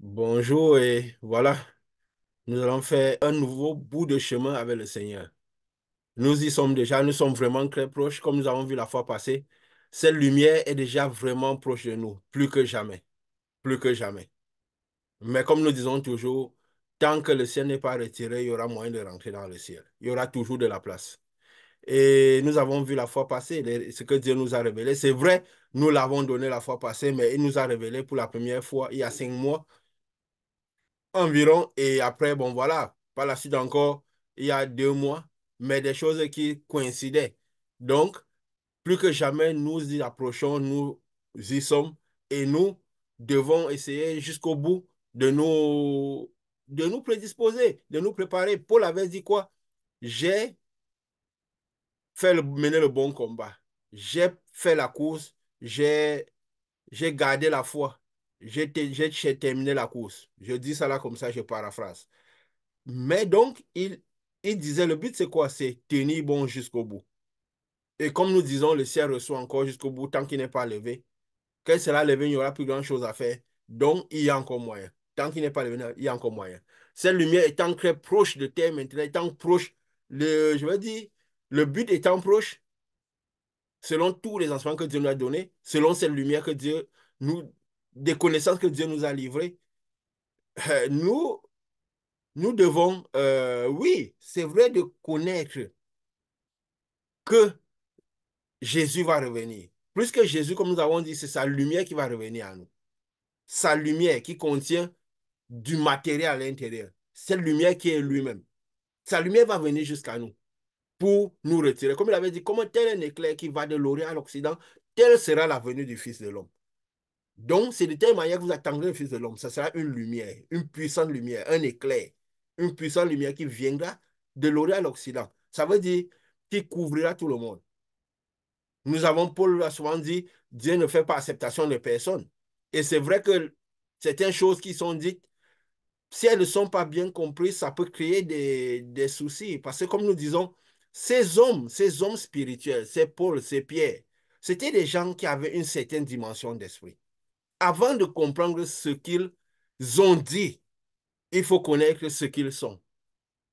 Bonjour et voilà, nous allons faire un nouveau bout de chemin avec le Seigneur. Nous y sommes déjà, nous sommes vraiment très proches, comme nous avons vu la fois passée. Cette lumière est déjà vraiment proche de nous, plus que jamais, plus que jamais. Mais comme nous disons toujours, tant que le ciel n'est pas retiré, il y aura moyen de rentrer dans le ciel. Il y aura toujours de la place. Et nous avons vu la fois passée ce que Dieu nous a révélé. C'est vrai, nous l'avons donné la fois passée, mais il nous a révélé pour la première fois il y a 5 mois environ. Et après, bon, voilà, par la suite encore, il y a 2 mois, mais des choses qui coïncidaient. Donc, plus que jamais, nous y approchons, nous y sommes, et nous devons essayer jusqu'au bout de nous prédisposer, de nous préparer. Paul avait dit quoi? J'ai mené le bon combat. J'ai fait la course, j'ai gardé la foi. J'ai terminé la course. Je dis ça là comme ça, je paraphrase. Mais donc, il disait, le but, c'est quoi? C'est tenir bon jusqu'au bout. Et comme nous disons, le ciel reçoit encore jusqu'au bout tant qu'il n'est pas levé. Quand il sera levé, il n'y aura plus grand-chose à faire. Donc, il y a encore moyen. Tant qu'il n'est pas levé, il y a encore moyen. Cette lumière étant très proche de terre maintenant, étant proche, je veux dire, le but étant proche, selon tous les enseignements que Dieu nous a donnés, selon cette lumière que Dieu nous, des connaissances que Dieu nous a livrées, nous, nous devons, oui, c'est vrai de connaître que Jésus va revenir. Plus que Jésus, comme nous avons dit, c'est sa lumière qui va revenir à nous. Sa lumière qui contient du matériel à l'intérieur. Cette lumière qui est lui-même. Sa lumière va venir jusqu'à nous pour nous retirer. Comme il avait dit, comme tel un éclair qui va de l'Orient à l'Occident, telle sera la venue du Fils de l'homme. Donc, c'est de telle manière que vous attendrez le Fils de l'homme. Ça sera une lumière, une puissante lumière, un éclair, une puissante lumière qui viendra de l'Orient à l'Occident. Ça veut dire qui couvrira tout le monde. Nous avons, Paul l'a souvent dit, Dieu ne fait pas acceptation de personne. Et c'est vrai que certaines choses qui sont dites, si elles ne sont pas bien comprises, ça peut créer des soucis. Parce que comme nous disons, ces hommes spirituels, ces Paul, ces Pierre, c'était des gens qui avaient une certaine dimension d'esprit. Avant de comprendre ce qu'ils ont dit, il faut connaître ce qu'ils sont.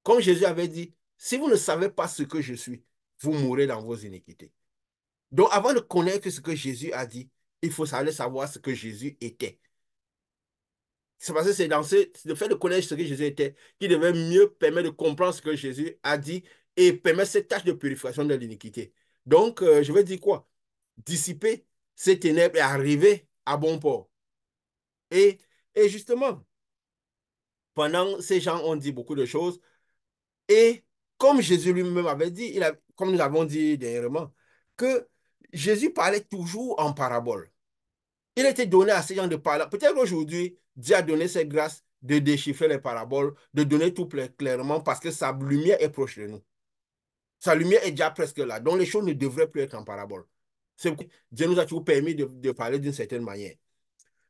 Comme Jésus avait dit, si vous ne savez pas ce que je suis, vous mourrez dans vos iniquités. Donc, avant de connaître ce que Jésus a dit, il faut savoir ce que Jésus était. C'est parce que c'est dans le fait de connaître ce que Jésus était qui devait mieux permettre de comprendre ce que Jésus a dit et permettre cette tâche de purification de l'iniquité. Donc, je veux dire quoi? Dissiper ces ténèbres et arriver à bon port. Et, et justement, pendant ces gens ont dit beaucoup de choses. Et comme Jésus lui-même avait dit, comme nous l'avons dit dernièrement, que Jésus parlait toujours en parabole. Il était donné à ces gens de parler. Peut-être qu'aujourd'hui, Dieu a donné cette grâce de déchiffrer les paraboles, de donner tout clairement parce que sa lumière est proche de nous. Sa lumière est déjà presque là. Donc les choses ne devraient plus être en parabole. C'est pourquoi Dieu nous a toujours permis de parler d'une certaine manière.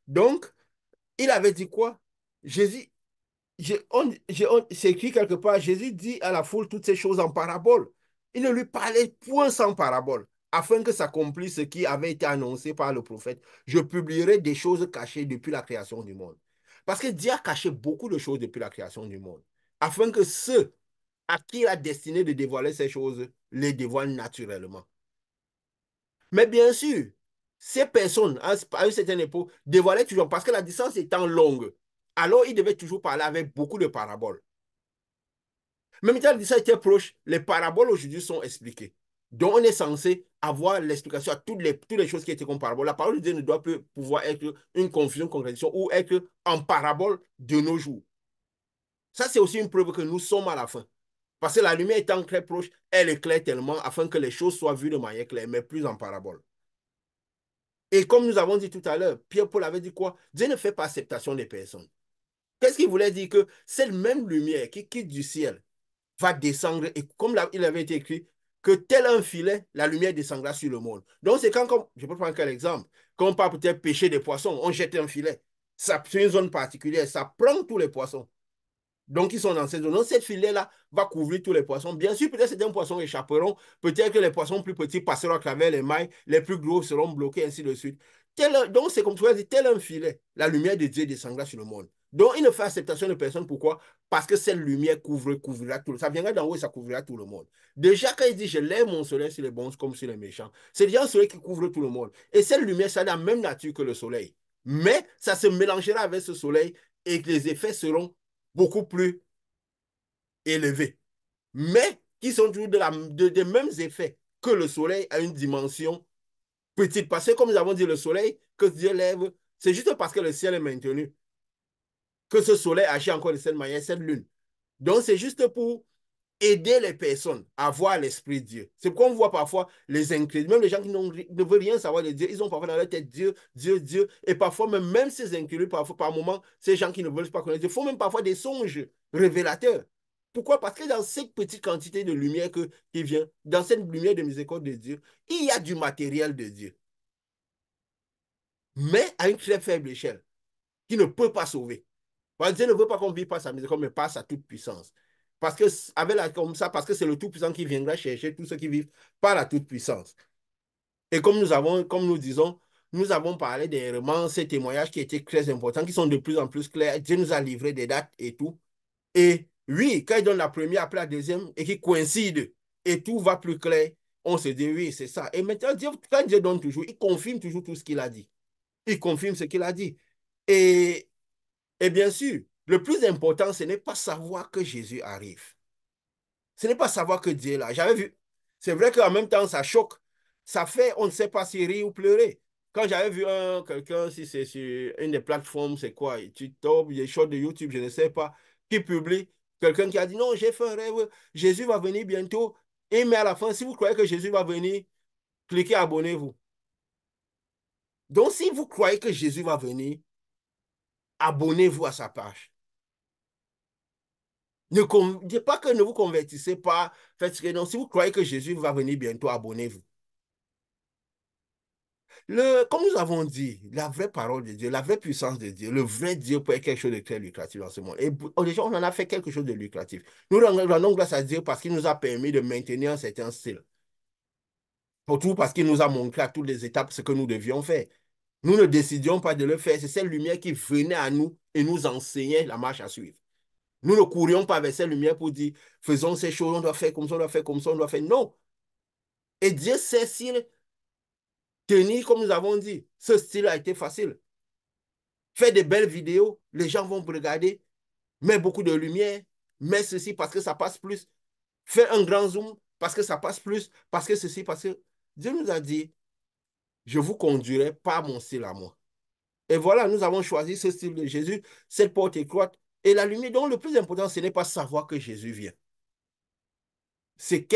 Donc, il avait dit quoi? Jésus, c'est écrit quelque part, Jésus dit à la foule toutes ces choses en parabole. Il ne lui parlait point sans parabole, afin que s'accomplisse ce qui avait été annoncé par le prophète. Je publierai des choses cachées depuis la création du monde. Parce que Dieu a caché beaucoup de choses depuis la création du monde, afin que ceux à qui il a destiné de dévoiler ces choses les dévoilent naturellement. Mais bien sûr, ces personnes, à une certaine époque, dévoilaient toujours, parce que la distance étant longue, alors ils devaient toujours parler avec beaucoup de paraboles. Même quand ça était proche, les paraboles aujourd'hui sont expliquées. Donc, on est censé avoir l'explication à toutes les choses qui étaient comme parabole. La parole de Dieu ne doit plus pouvoir être une confusion, une contradiction ou être en parabole de nos jours. Ça, c'est aussi une preuve que nous sommes à la fin. Parce que la lumière étant très proche, elle éclaire tellement afin que les choses soient vues de manière claire, mais plus en parabole. Et comme nous avons dit tout à l'heure, Pierre-Paul avait dit quoi? Dieu ne fait pas acceptation des personnes. Qu'est-ce qu'il voulait dire? Que cette même lumière qui quitte du ciel va descendre, et comme il avait été écrit, que tel un filet, la lumière descendra sur le monde. Donc c'est quand, comme, je peux prendre quel exemple, quand on parle peut-être pêcher des poissons, on jette un filet. Ça, c'est une zone particulière, ça prend tous les poissons. Donc, ils sont dans cette zone. Donc, cette filet-là va couvrir tous les poissons. Bien sûr, peut-être certains poissons échapperont. Peut-être que les poissons plus petits passeront à travers les mailles. Les plus gros seront bloqués, ainsi de suite. Donc, c'est comme tu as dit, tel un filet, la lumière de Dieu descendra sur le monde. Donc, il ne fait acceptation de personne. Pourquoi? Parce que cette lumière couvrira tout le monde. Ça viendra d'en haut et ça couvrira tout le monde. Déjà, quand il dit, je lève mon soleil sur les bons comme sur les méchants, c'est déjà un soleil qui couvre tout le monde. Et cette lumière, ça a la même nature que le soleil. Mais ça se mélangera avec ce soleil et que les effets seront beaucoup plus élevés. Mais qui sont toujours des mêmes effets que le soleil à une dimension petite. Parce que comme nous avons dit, le soleil que Dieu lève, c'est juste parce que le ciel est maintenu que ce soleil agit encore de cette manière, cette lune. Donc, c'est juste pour aider les personnes à voir l'Esprit de Dieu. C'est pourquoi on voit parfois les incrédules, même les gens qui ne veulent rien savoir de Dieu, ils ont parfois dans leur tête Dieu, Dieu, Dieu. Et parfois, même ces incrédules, parfois, par moment, ces gens qui ne veulent pas connaître Dieu, font même parfois des songes révélateurs. Pourquoi? Parce que dans cette petite quantité de lumière qui vient, dans cette lumière de miséricorde de Dieu, il y a du matériel de Dieu, mais à une très faible échelle, qui ne peut pas sauver. Parce que Dieu ne veut pas qu'on vive par sa miséricorde, mais par sa toute puissance. Parce que avec comme ça, parce que c'est le Tout-Puissant qui viendra chercher tous ceux qui vivent par la toute puissance. Et comme nous disons, nous avons parlé dernièrement ces témoignages qui étaient très importants, qui sont de plus en plus clairs. Dieu nous a livré des dates et tout. Et oui, quand il donne la première après la deuxième et qui coïncide et tout va plus clair, on se dit oui, c'est ça. Et maintenant, Dieu, quand Dieu donne toujours, il confirme toujours tout ce qu'il a dit. Il confirme ce qu'il a dit. Et et bien sûr, le plus important, ce n'est pas savoir que Jésus arrive. Ce n'est pas savoir que Dieu est là. J'avais vu. C'est vrai qu'en même temps, ça choque. Ça fait, on ne sait pas si rire ou pleurer. Quand j'avais vu quelqu'un, si c'est sur une des plateformes, c'est quoi, TikTok, des choses de YouTube, je ne sais pas, qui publie, quelqu'un qui a dit, non, j'ai fait un rêve, Jésus va venir bientôt. Et mais à la fin, si vous croyez que Jésus va venir, cliquez abonnez-vous. Donc, si vous croyez que Jésus va venir, abonnez-vous à sa page. Ne dis pas que ne vous convertissez pas, faites ce que non. Si vous croyez que Jésus va venir bientôt, abonnez-vous. Comme nous avons dit, la vraie parole de Dieu, la vraie puissance de Dieu, le vrai Dieu peut être quelque chose de très lucratif dans ce monde. Et déjà, on en a fait quelque chose de lucratif. Nous rendons grâce à Dieu parce qu'il nous a permis de maintenir un certain style. Surtout parce qu'il nous a montré à toutes les étapes ce que nous devions faire. Nous ne décidions pas de le faire. C'est cette lumière qui venait à nous et nous enseignait la marche à suivre. Nous ne courions pas vers cette lumière pour dire, faisons ces choses, on doit faire comme ça, on doit faire comme ça, on doit faire. Non. Et Dieu sait s'il tenir, comme nous avons dit. Ce style a été facile. Faire des belles vidéos, les gens vont regarder, mettre beaucoup de lumière, mettre ceci parce que ça passe plus. Faire un grand zoom parce que ça passe plus, parce que ceci, parce que Dieu nous a dit, je vous conduirai par mon style à moi. Et voilà, nous avons choisi ce style de Jésus, cette porte étroite et la lumière. Donc, le plus important, ce n'est pas savoir que Jésus vient. C'est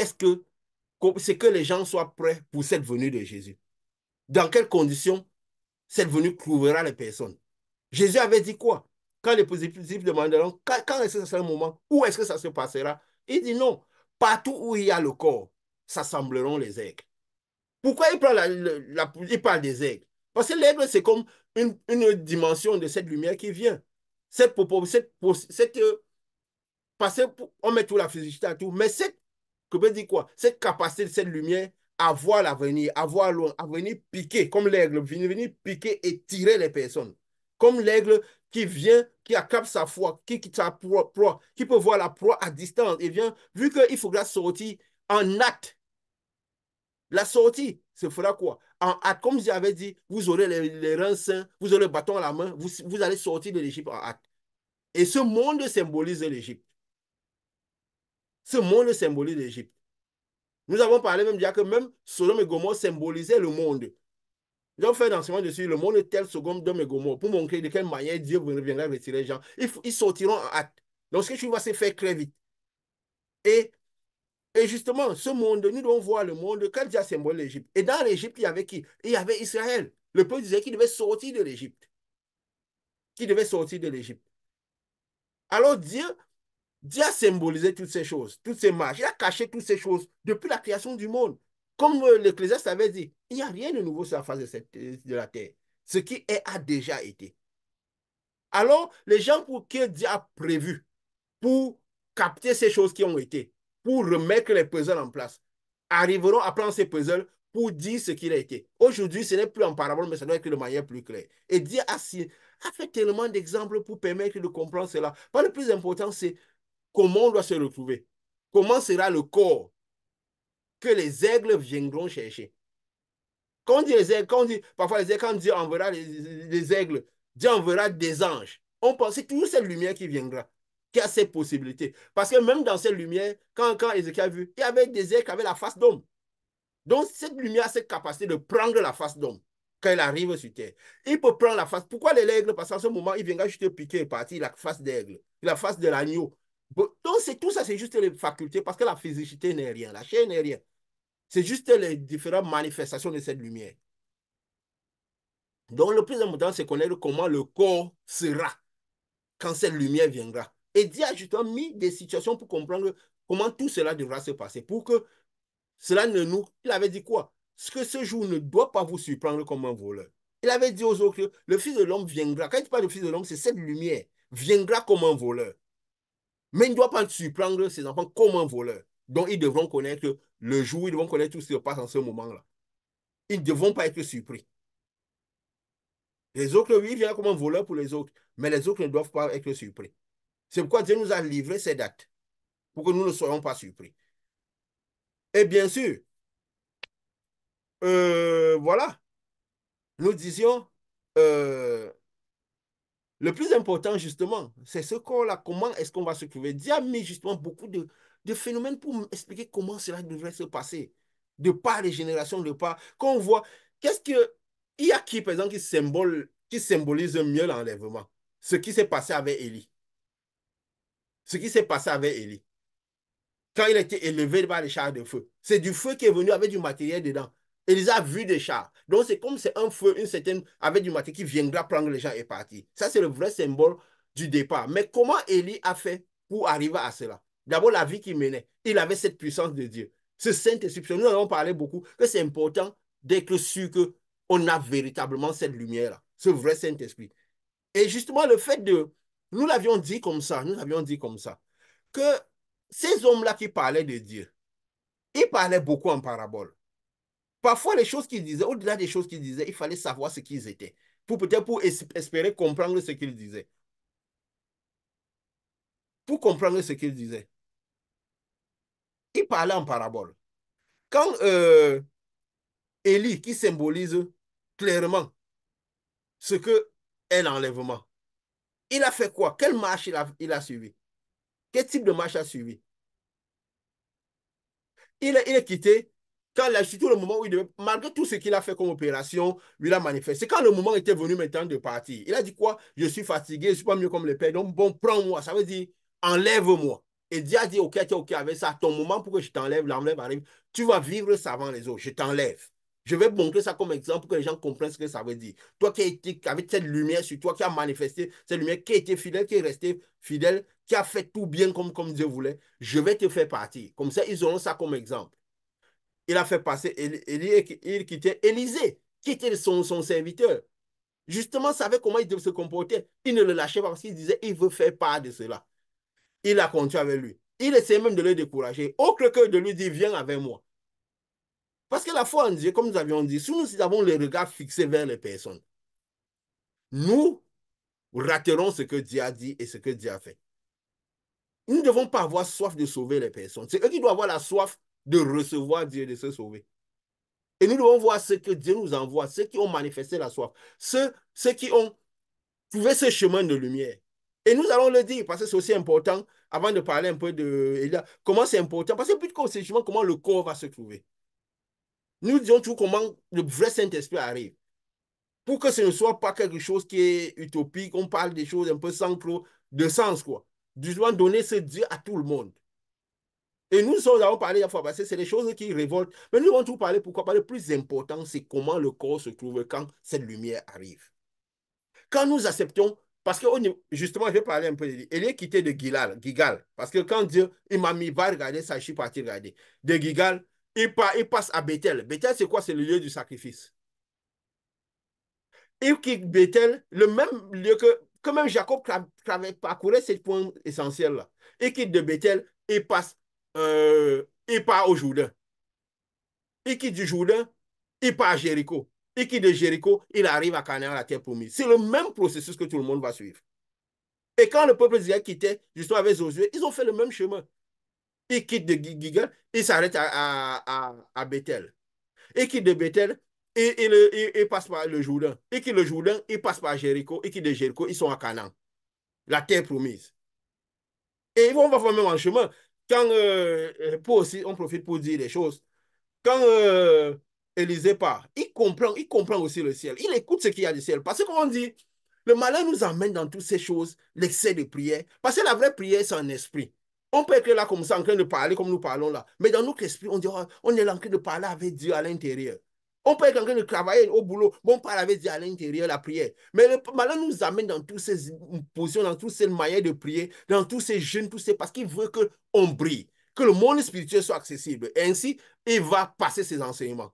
c'est que les gens soient prêts pour cette venue de Jésus. Dans quelles conditions cette venue trouvera les personnes? Jésus avait dit quoi? Quand les disciples demanderont, quand est-ce que ça sera le moment? Où est-ce que ça se passera? Il dit non. Partout où il y a le corps, s'assembleront les aigles. Pourquoi il parle des aigles? Parce que l'aigle, c'est comme une dimension de cette lumière qui vient. Cette parce qu'on met tout la physicité à tout, mais que veut dire quoi? Cette capacité de cette lumière à voir l'avenir, à voir loin, à venir piquer, comme l'aigle, venir piquer et tirer les personnes. Comme l'aigle qui vient, qui attrape sa proie, sa proie, qui peut voir la proie à distance et vient, vu qu'il faudra sortir en hâte. La sortie se fera quoi? En hâte, comme j'avais dit, vous aurez les reins sains, vous aurez le bâton à la main, vous allez sortir de l'Égypte en hâte. Et ce monde symbolise l'Égypte. Ce monde symbolise l'Égypte. Nous avons parlé même déjà que même Sodome et Gomorrhe symbolisaient le monde. Ils ont fait un enseignement dessus, le monde tel Sodome et Gomorrhe, pour montrer de quelle manière Dieu viendra retirer les gens. Ils sortiront en hâte. Donc ce que tu vas se faire très vite. Et, et justement, ce monde, nous devons voir le monde quand Dieu a symbolisé l'Égypte. Et dans l'Égypte, il y avait qui? Il y avait Israël. Le peuple disait qu'il devait sortir de l'Égypte. Qu'il devait sortir de l'Égypte. Alors Dieu a symbolisé toutes ces choses, toutes ces marches. Il a caché toutes ces choses depuis la création du monde. Comme l'Ecclésiaste avait dit, il n'y a rien de nouveau sur la face de la terre. Ce qui est a déjà été. Alors, les gens pour qui Dieu a prévu, pour capter ces choses qui ont été, pour remettre les puzzles en place, arriveront à prendre ces puzzles pour dire ce qu'il a été. Aujourd'hui, ce n'est plus en parabole, mais ça doit être de manière plus claire. Et Dieu a fait tellement d'exemples pour permettre de comprendre cela. Pas le plus important, c'est comment on doit se retrouver. Comment sera le corps que les aigles viendront chercher. Quand on dit les aigles, quand on dit, parfois les aigles, quand Dieu enverra les aigles, Dieu enverra des anges. On pense que c'est toujours cette lumière qui viendra, qui a cette possibilité. Parce que même dans cette lumière, quand Ézéchiel a vu, il y avait des aigles qui avaient la face d'homme. Donc, cette lumière a cette capacité de prendre la face d'homme quand il arrive sur terre. Il peut prendre la face. Pourquoi les aigles? Parce qu'en ce moment, il viendra juste piquer et partir la face d'aigle, la face de l'agneau. Donc, tout ça, c'est juste les facultés parce que la physicité n'est rien, la chair n'est rien. C'est juste les différentes manifestations de cette lumière. Donc, le plus important, c'est connaître comment le corps sera quand cette lumière viendra. Et Dieu a justement mis des situations pour comprendre comment tout cela devra se passer. Pour que cela ne nous... Il avait dit quoi? Ce que ce jour ne doit pas vous surprendre comme un voleur. Il avait dit aux autres, le Fils de l'homme viendra. Quand il parle du Fils de l'homme, c'est cette lumière. Viendra comme un voleur. Mais il ne doit pas surprendre ses enfants comme un voleur. Donc, ils devront connaître le jour, ils devront connaître tout ce qui se passe en ce moment-là. Ils ne devront pas être surpris. Les autres, oui, il vient comme un voleur pour les autres, mais les autres ne doivent pas être surpris. C'est pourquoi Dieu nous a livré ces dates, pour que nous ne soyons pas surpris. Et bien sûr, voilà, nous disions, euh, le plus important, justement, c'est ce corps-là, comment est-ce qu'on va se trouver. Dieu a mis justement beaucoup de phénomènes pour expliquer comment cela devrait se passer, de par les générations, de par... Quand on voit, qu'est-ce que... Il y a qui, par exemple, qui symbolise mieux l'enlèvement? Ce qui s'est passé avec Élie. Ce qui s'est passé avec Élie. Quand il a été élevé par les chars de feu. C'est du feu qui est venu avec du matériel dedans. Élisa a vu des chars. Donc c'est comme c'est un feu, une certaine, avec du matériel qui viendra prendre les gens et partir. Ça, c'est le vrai symbole du départ. Mais comment Élie a fait pour arriver à cela? D'abord, la vie qu'il menait. Il avait cette puissance de Dieu. Ce Saint-Esprit. Nous avons parlé beaucoup que c'est important d'être sûr qu'on a véritablement cette lumière-là, ce vrai Saint-Esprit. Et justement, le fait de... Nous l'avions dit comme ça, nous l'avions dit comme ça, que ces hommes-là qui parlaient de Dieu, ils parlaient beaucoup en parabole. Parfois, les choses qu'ils disaient, au-delà des choses qu'ils disaient, il fallait savoir ce qu'ils étaient, pour peut-être pour espérer comprendre ce qu'ils disaient. Pour comprendre ce qu'ils disaient. Ils parlaient en parabole. Quand Élie, qui symbolise clairement ce que est l'enlèvement, il a fait quoi? Quelle marche il a suivi? Quel type de marche a suivi? Il est quitté quand surtout le moment où il devait, malgré tout ce qu'il a fait comme opération, il a manifesté. Quand le moment était venu maintenant de partir, il a dit quoi? Je suis fatigué, je ne suis pas mieux comme le père. Donc, bon, prends-moi. Ça veut dire, enlève-moi. Et Dieu a dit, OK, tu es OK avec ça. Ton moment pour que je t'enlève, l'enlève arrive. Tu vas vivre ça avant les autres. Je t'enlève. Je vais montrer ça comme exemple pour que les gens comprennent ce que ça veut dire. Toi qui as été avec cette lumière sur toi, qui a manifesté cette lumière, qui a été fidèle, qui est resté fidèle, qui a fait tout bien comme Dieu voulait, je vais te faire partir. Comme ça, ils auront ça comme exemple. Il a fait passer il quittait Élisée, qui était son serviteur. Justement, savait comment il devait se comporter. Il ne le lâchait pas parce qu'il disait il veut faire part de cela. Il a continué avec lui. Il essayait même de le décourager, autre que de lui dire viens avec moi. Parce que la foi en Dieu, comme nous avions dit, si nous avons le regard fixé vers les personnes, nous raterons ce que Dieu a dit et ce que Dieu a fait. Nous ne devons pas avoir soif de sauver les personnes. C'est eux qui doivent avoir la soif de recevoir Dieu et de se sauver. Et nous devons voir ce que Dieu nous envoie, ceux qui ont manifesté la soif, ceux qui ont trouvé ce chemin de lumière. Et nous allons le dire, parce que c'est aussi important, avant de parler un peu de Elia, comment c'est important, parce que plus que c'est justement comment le corps va se trouver. Nous disons toujours comment le vrai Saint-Esprit arrive. Pour que ce ne soit pas quelque chose qui est utopique, on parle des choses un peu sans trop de sens, quoi. Du doit donner ce Dieu à tout le monde. Et nous avons parlé la fois passée, c'est des choses qui révoltent. Mais nous allons tout parler, pourquoi pas? Le plus important, c'est comment le corps se trouve quand cette lumière arrive. Quand nous acceptons, parce que justement, je vais parler un peu d'Élie. Élie est quitté de Gigal. Parce que quand Dieu, il m'a mis, va regarder ça, je suis parti regarder. De Gigal, il passe à Bethel. Bethel, c'est quoi? C'est le lieu du sacrifice. Il quitte Bethel, le même lieu que même Jacob parcourait ces points essentiels-là. Il quitte de Bethel, il part au Jourdain. Il quitte du Jourdain, il part à Jéricho. Il quitte de Jéricho, il arrive à Canaan, la terre promise. C'est le même processus que tout le monde va suivre. Et quand le peuple d'Israël quittait, justement avec Josué, ils ont fait le même chemin. Ils quittent de Gilgal, ils s'arrêtent à Bethel. Ils quittent de Bethel, et passent par le Jourdain. Ils quittent le Jourdain, ils passent par Jéricho. Ils quittent de Jéricho, ils sont à Canaan, la terre promise. Et ils vont faire même en chemin. Quand, pour aussi, on profite pour dire des choses. Quand Élisée part, il comprend aussi le ciel. Il écoute ce qu'il y a du ciel. Parce qu'on dit, le malin nous emmène dans toutes ces choses, l'excès de prière. Parce que la vraie prière, c'est un esprit. On peut être là comme ça, en train de parler comme nous parlons là. Mais dans notre esprit, on dit, oh, on est là en train de parler avec Dieu à l'intérieur. On peut être en train de travailler au boulot, bon, on parle avec Dieu à l'intérieur, la prière. Mais le malin nous amène dans toutes ces positions, dans toutes ces manières de prier, dans tous ces jeûnes, tous ces, parce qu'il veut qu'on brille, que le monde spirituel soit accessible. Et ainsi, il va passer ses enseignements.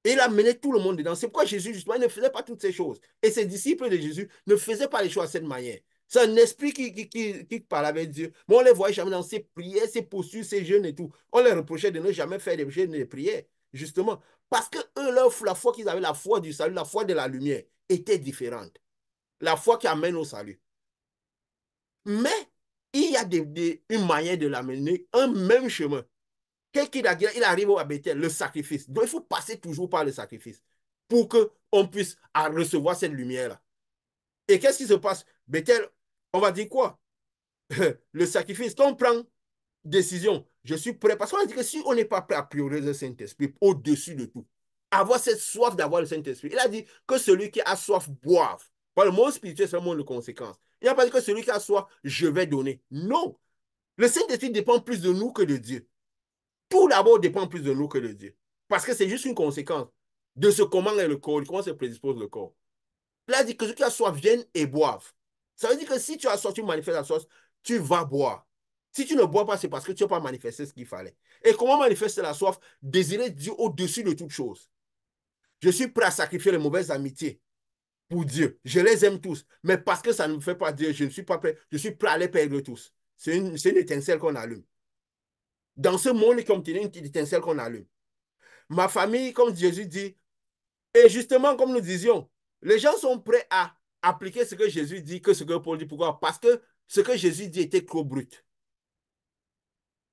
Et il a mené tout le monde dedans. C'est pourquoi Jésus, justement, ne faisait pas toutes ces choses. Et ses disciples de Jésus ne faisaient pas les choses de cette manière. C'est un esprit qui parle avec Dieu. Mais on ne les voyait jamais dans ses prières, ses postures, ses jeûnes et tout. On les reprochait de ne jamais faire des jeûnes et des prières. Justement, parce que eux, la foi qu'ils avaient, la foi du salut, la foi de la lumière, était différente. La foi qui amène au salut. Mais il y a une manière de l'amener, un même chemin. Il arrive à Bethel, le sacrifice. Donc, il faut passer toujours par le sacrifice pour qu'on puisse recevoir cette lumière-là. Et qu'est-ce qui se passe? Bethel, on va dire quoi? Le sacrifice, quand on prend décision, je suis prêt. Parce qu'on a dit que si on n'est pas prêt à prioriser le Saint-Esprit au-dessus de tout, avoir cette soif d'avoir le Saint-Esprit, il a dit que celui qui a soif boive. Le monde spirituel, c'est un monde de conséquences. Il n'a pas dit que celui qui a soif, je vais donner. Non. Le Saint-Esprit dépend plus de nous que de Dieu. Tout d'abord dépend plus de nous que de Dieu. Parce que c'est juste une conséquence de ce comment est le corps, comment se prédispose le corps. Il a dit que ceux qui a soif viennent et boivent. Ça veut dire que si tu as soif, tu manifestes la soif, tu vas boire. Si tu ne bois pas, c'est parce que tu n'as pas manifesté ce qu'il fallait. Et comment manifester la soif? Désirer Dieu au-dessus de toute chose. Je suis prêt à sacrifier les mauvaises amitiés pour Dieu. Je les aime tous. Mais parce que ça ne me fait pas Dieu, je ne suis pas prêt. Je suis prêt à les perdre tous. C'est une étincelle qu'on allume. Dans ce monde, comme tu dis, une étincelle qu'on allume. Ma famille, comme Jésus dit, et justement, comme nous disions, les gens sont prêts à appliquer ce que Jésus dit que ce que Paul dit. Pourquoi? Parce que ce que Jésus dit était trop brut.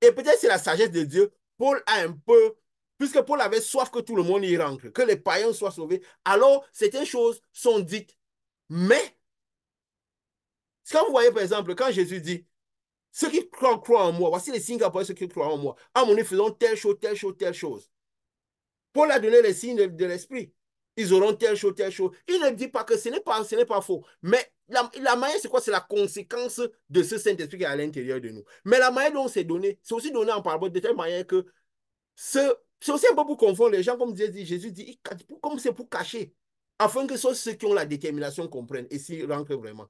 Et peut-être c'est la sagesse de Dieu. Paul a un peu, puisque Paul avait soif que tout le monde y rentre, que les païens soient sauvés, alors certaines choses sont dites. Mais, quand vous voyez par exemple, quand Jésus dit, ceux qui croient en moi, voici les signes qu'apparaissent ceux qui croient en moi. À mon nez, faisons telle chose, telle chose, telle chose. Paul a donné les signes de l'esprit. Ils auront telle chose, telle chose. Il ne dit pas que ce n'est pas faux. Mais la manière, c'est quoi? C'est la conséquence de ce Saint-Esprit qui est à l'intérieur de nous. Mais la manière dont c'est donné, c'est aussi donné en parabole de telle manière que c'est aussi un peu pour confondre les gens, comme Jésus dit, comme c'est pour cacher, afin que ceux qui ont la détermination comprennent et s'y rentrent vraiment.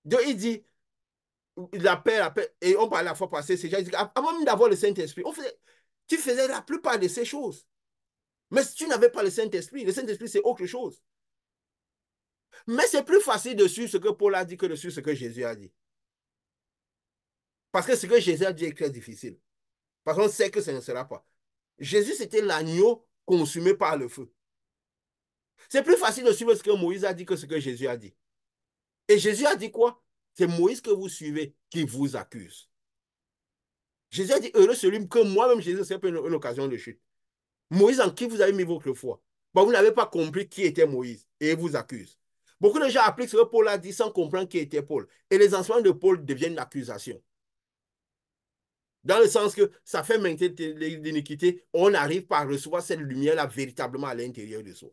Donc il dit, la paix, et on parlait la fois passée, ces gens disent, avant même d'avoir le Saint-Esprit, tu faisais la plupart de ces choses. Mais si tu n'avais pas le Saint-Esprit, c'est autre chose. Mais c'est plus facile de suivre ce que Paul a dit que de suivre ce que Jésus a dit. Parce que ce que Jésus a dit est très difficile. Parce qu'on sait que ça ne sera pas. Jésus, c'était l'agneau consumé par le feu. C'est plus facile de suivre ce que Moïse a dit que ce que Jésus a dit. Et Jésus a dit quoi? C'est Moïse que vous suivez qui vous accuse. Jésus a dit, heureux celui que moi-même, Jésus, c'est une occasion de chute. Moïse en qui vous avez mis votre foi. Bon, vous n'avez pas compris qui était Moïse et il vous accuse. Beaucoup de gens appliquent ce que Paul a dit sans comprendre qui était Paul. Et les enseignements de Paul deviennent l'accusation. Dans le sens que ça fait maintenir l'iniquité, on n'arrive pas à recevoir cette lumière-là véritablement à l'intérieur de soi.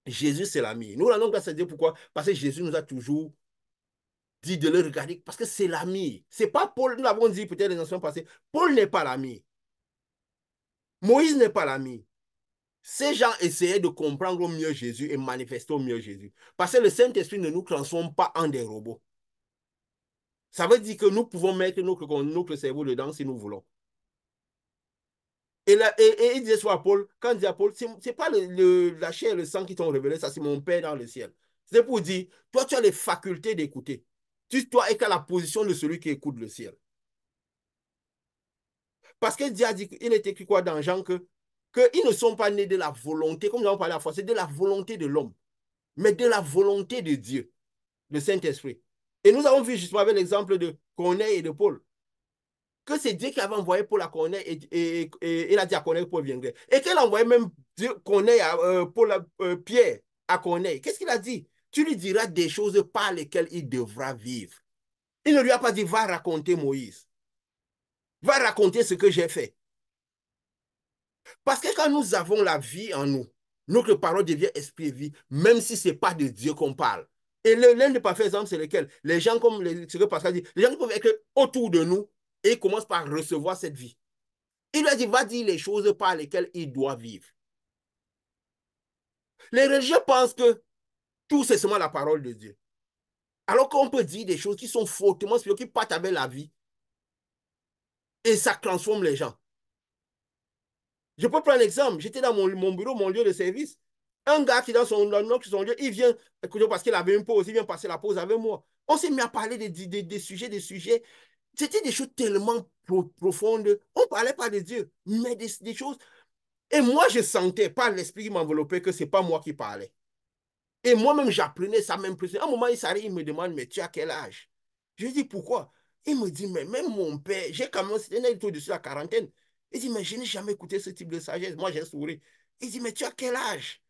Jésus, c'est l'ami. Nous allons grâce à Dieu. Pourquoi? Parce que Jésus nous a toujours dit de le regarder, parce que c'est l'ami. C'est pas Paul, nous l'avons dit peut-être les anciens passés. Paul n'est pas l'ami. Moïse n'est pas l'ami. Ces gens essayaient de comprendre au mieux Jésus et manifester au mieux Jésus. Parce que le Saint-Esprit ne nous transforme pas en des robots. Ça veut dire que nous pouvons mettre notre cerveau dedans si nous voulons. Et il disait soit à Paul, quand il dit à Paul, c'est pas la chair et le sang qui t'ont révélé, ça c'est mon Père dans le ciel. C'est pour dire, toi tu as les facultés d'écouter. Toi es qu'à la position de celui qui écoute le ciel. Parce que Dieu a dit, il est écrit quoi dans Jean que ils ne sont pas nés de la volonté, comme nous avons parlé la fois, c'est de la volonté de l'homme, mais de la volonté de Dieu, le Saint-Esprit. Et nous avons vu justement avec l'exemple de Corneille et de Paul, que c'est Dieu qui avait envoyé Paul à Corneille et il a dit à Corneille que Paul viendrait. Et qu'il a envoyé même Dieu, Corneille à, Pierre à Corneille. Qu'est-ce qu'il a dit? Tu lui diras des choses par lesquelles il devra vivre. Il ne lui a pas dit, va raconter Moïse. Va raconter ce que j'ai fait. Parce que quand nous avons la vie en nous, notre parole devient esprit et vie, même si ce n'est pas de Dieu qu'on parle. Et l'un des parfaits exemples, c'est lequel? Les gens, comme ce que Pascal dit, les gens qui peuvent être autour de nous et ils commencent par recevoir cette vie. Il lui a dit, va dire les choses par lesquelles il doit vivre. Les religieux pensent que tout, c'est seulement la parole de Dieu. Alors qu'on peut dire des choses qui sont fortement spirituelles, qui partent avec la vie. Et ça transforme les gens. Je peux prendre un exemple. J'étais dans mon bureau, mon lieu de service. Un gars qui est dans son lieu, il vient, parce qu'il avait une pause, il vient passer la pause avec moi. On s'est mis à parler des sujets. C'était des choses tellement profondes. On ne parlait pas de Dieu, mais des choses. Et moi, je sentais par l'esprit qui m'enveloppait que ce n'est pas moi qui parlais. Et moi-même, j'apprenais ça m'impressionnait. À un moment, il s'arrête, il me demande, mais tu as quel âge? Je lui dis, pourquoi? Il me dit, mais même mon père, j'ai quand même, c'était au-dessus de la quarantaine. Il dit, mais je n'ai jamais écouté ce type de sagesse. Moi, j'ai souri. Il dit, mais tu as quel âge?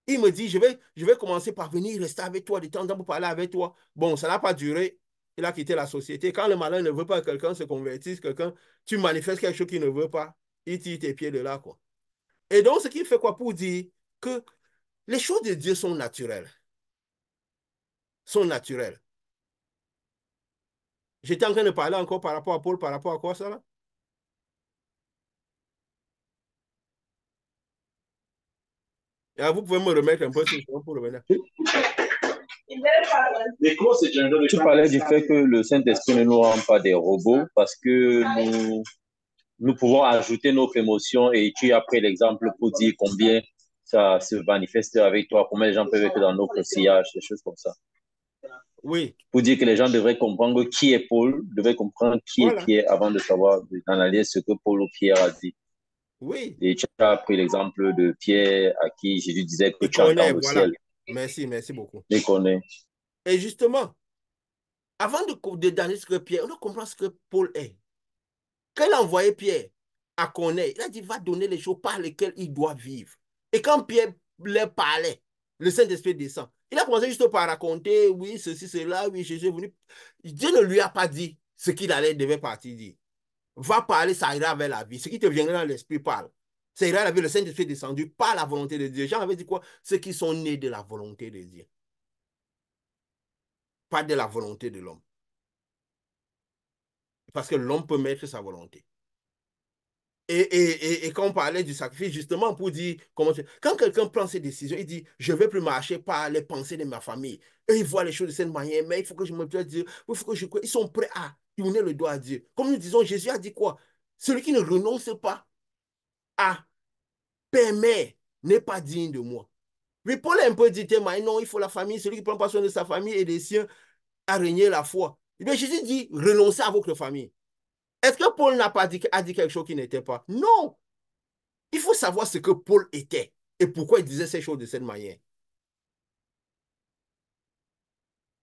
Il me dit, je vais commencer par venir rester avec toi de temps en temps pour parler avec toi. Bon, ça n'a pas duré. Il a quitté la société. Quand le malin ne veut pas que quelqu'un se convertisse, tu manifestes quelque chose qu'il ne veut pas, il tire tes pieds de là, quoi. Et donc, ce qu'il fait quoi pour dire que les choses de Dieu sont naturelles. Sont naturelles. J'étais en train de parler encore par rapport à Paul, par rapport à quoi ça là? Et vous pouvez me remettre un peu sur ça pour revenir. Tu parlais du fait que le Saint-Esprit ne nous rend pas des robots parce que nous pouvons ajouter notre émotion et tu as pris l'exemple pour dire combien ça se manifeste avec toi, combien les gens peuvent être dans notre sillage, des choses comme ça. Oui. Pour dire que les gens devraient comprendre qui est Paul, devraient comprendre qui est Voilà. Pierre avant de savoir, d'analyser ce que Paul ou Pierre a dit. Oui. Et tu as pris l'exemple de Pierre à qui Jésus disait que Il tu connaît, entends le voilà. ciel. Merci beaucoup. Il connaît. Et justement, avant de donner ce que Pierre, on doit comprendre ce que Paul est. Quand il a envoyé Pierre à Corneille, il a dit, va donner les choses par lesquelles il doit vivre. Et quand Pierre leur parlait, le Saint-Esprit descend. Il a commencé juste par raconter, oui, ceci, cela, oui, Jésus est venu. Dieu ne lui a pas dit ce qu'il devait partir dire. Va parler, ça ira vers la vie. Ce qui te viendra dans l'esprit parle. Ça ira vers la vie. Le Saint-Esprit est descendu par la volonté de Dieu. Jean avait dit quoi? Ceux qui sont nés de la volonté de Dieu. Pas de la volonté de l'homme. Parce que l'homme peut mettre sa volonté. Et quand on parlait du sacrifice, justement, pour dire, quand quelqu'un prend ses décisions, il dit, je ne vais plus marcher par les pensées de ma famille. Eux, ils voient les choses de cette manière, mais il faut que je me plaise Dieu, il faut que je... Ils sont prêts à tourner le doigt à Dieu. Comme nous disons, Jésus a dit quoi? Celui qui ne renonce pas à permet n'est pas digne de moi. Mais Paul a un peu dit, non, il faut la famille, celui qui prend pas soin de sa famille et des siens a régné la foi. Et bien Jésus dit, renoncez à votre famille. Est-ce que Paul n'a pas dit, a dit quelque chose qui n'était pas? Non. Il faut savoir ce que Paul était et pourquoi il disait ces choses de cette manière.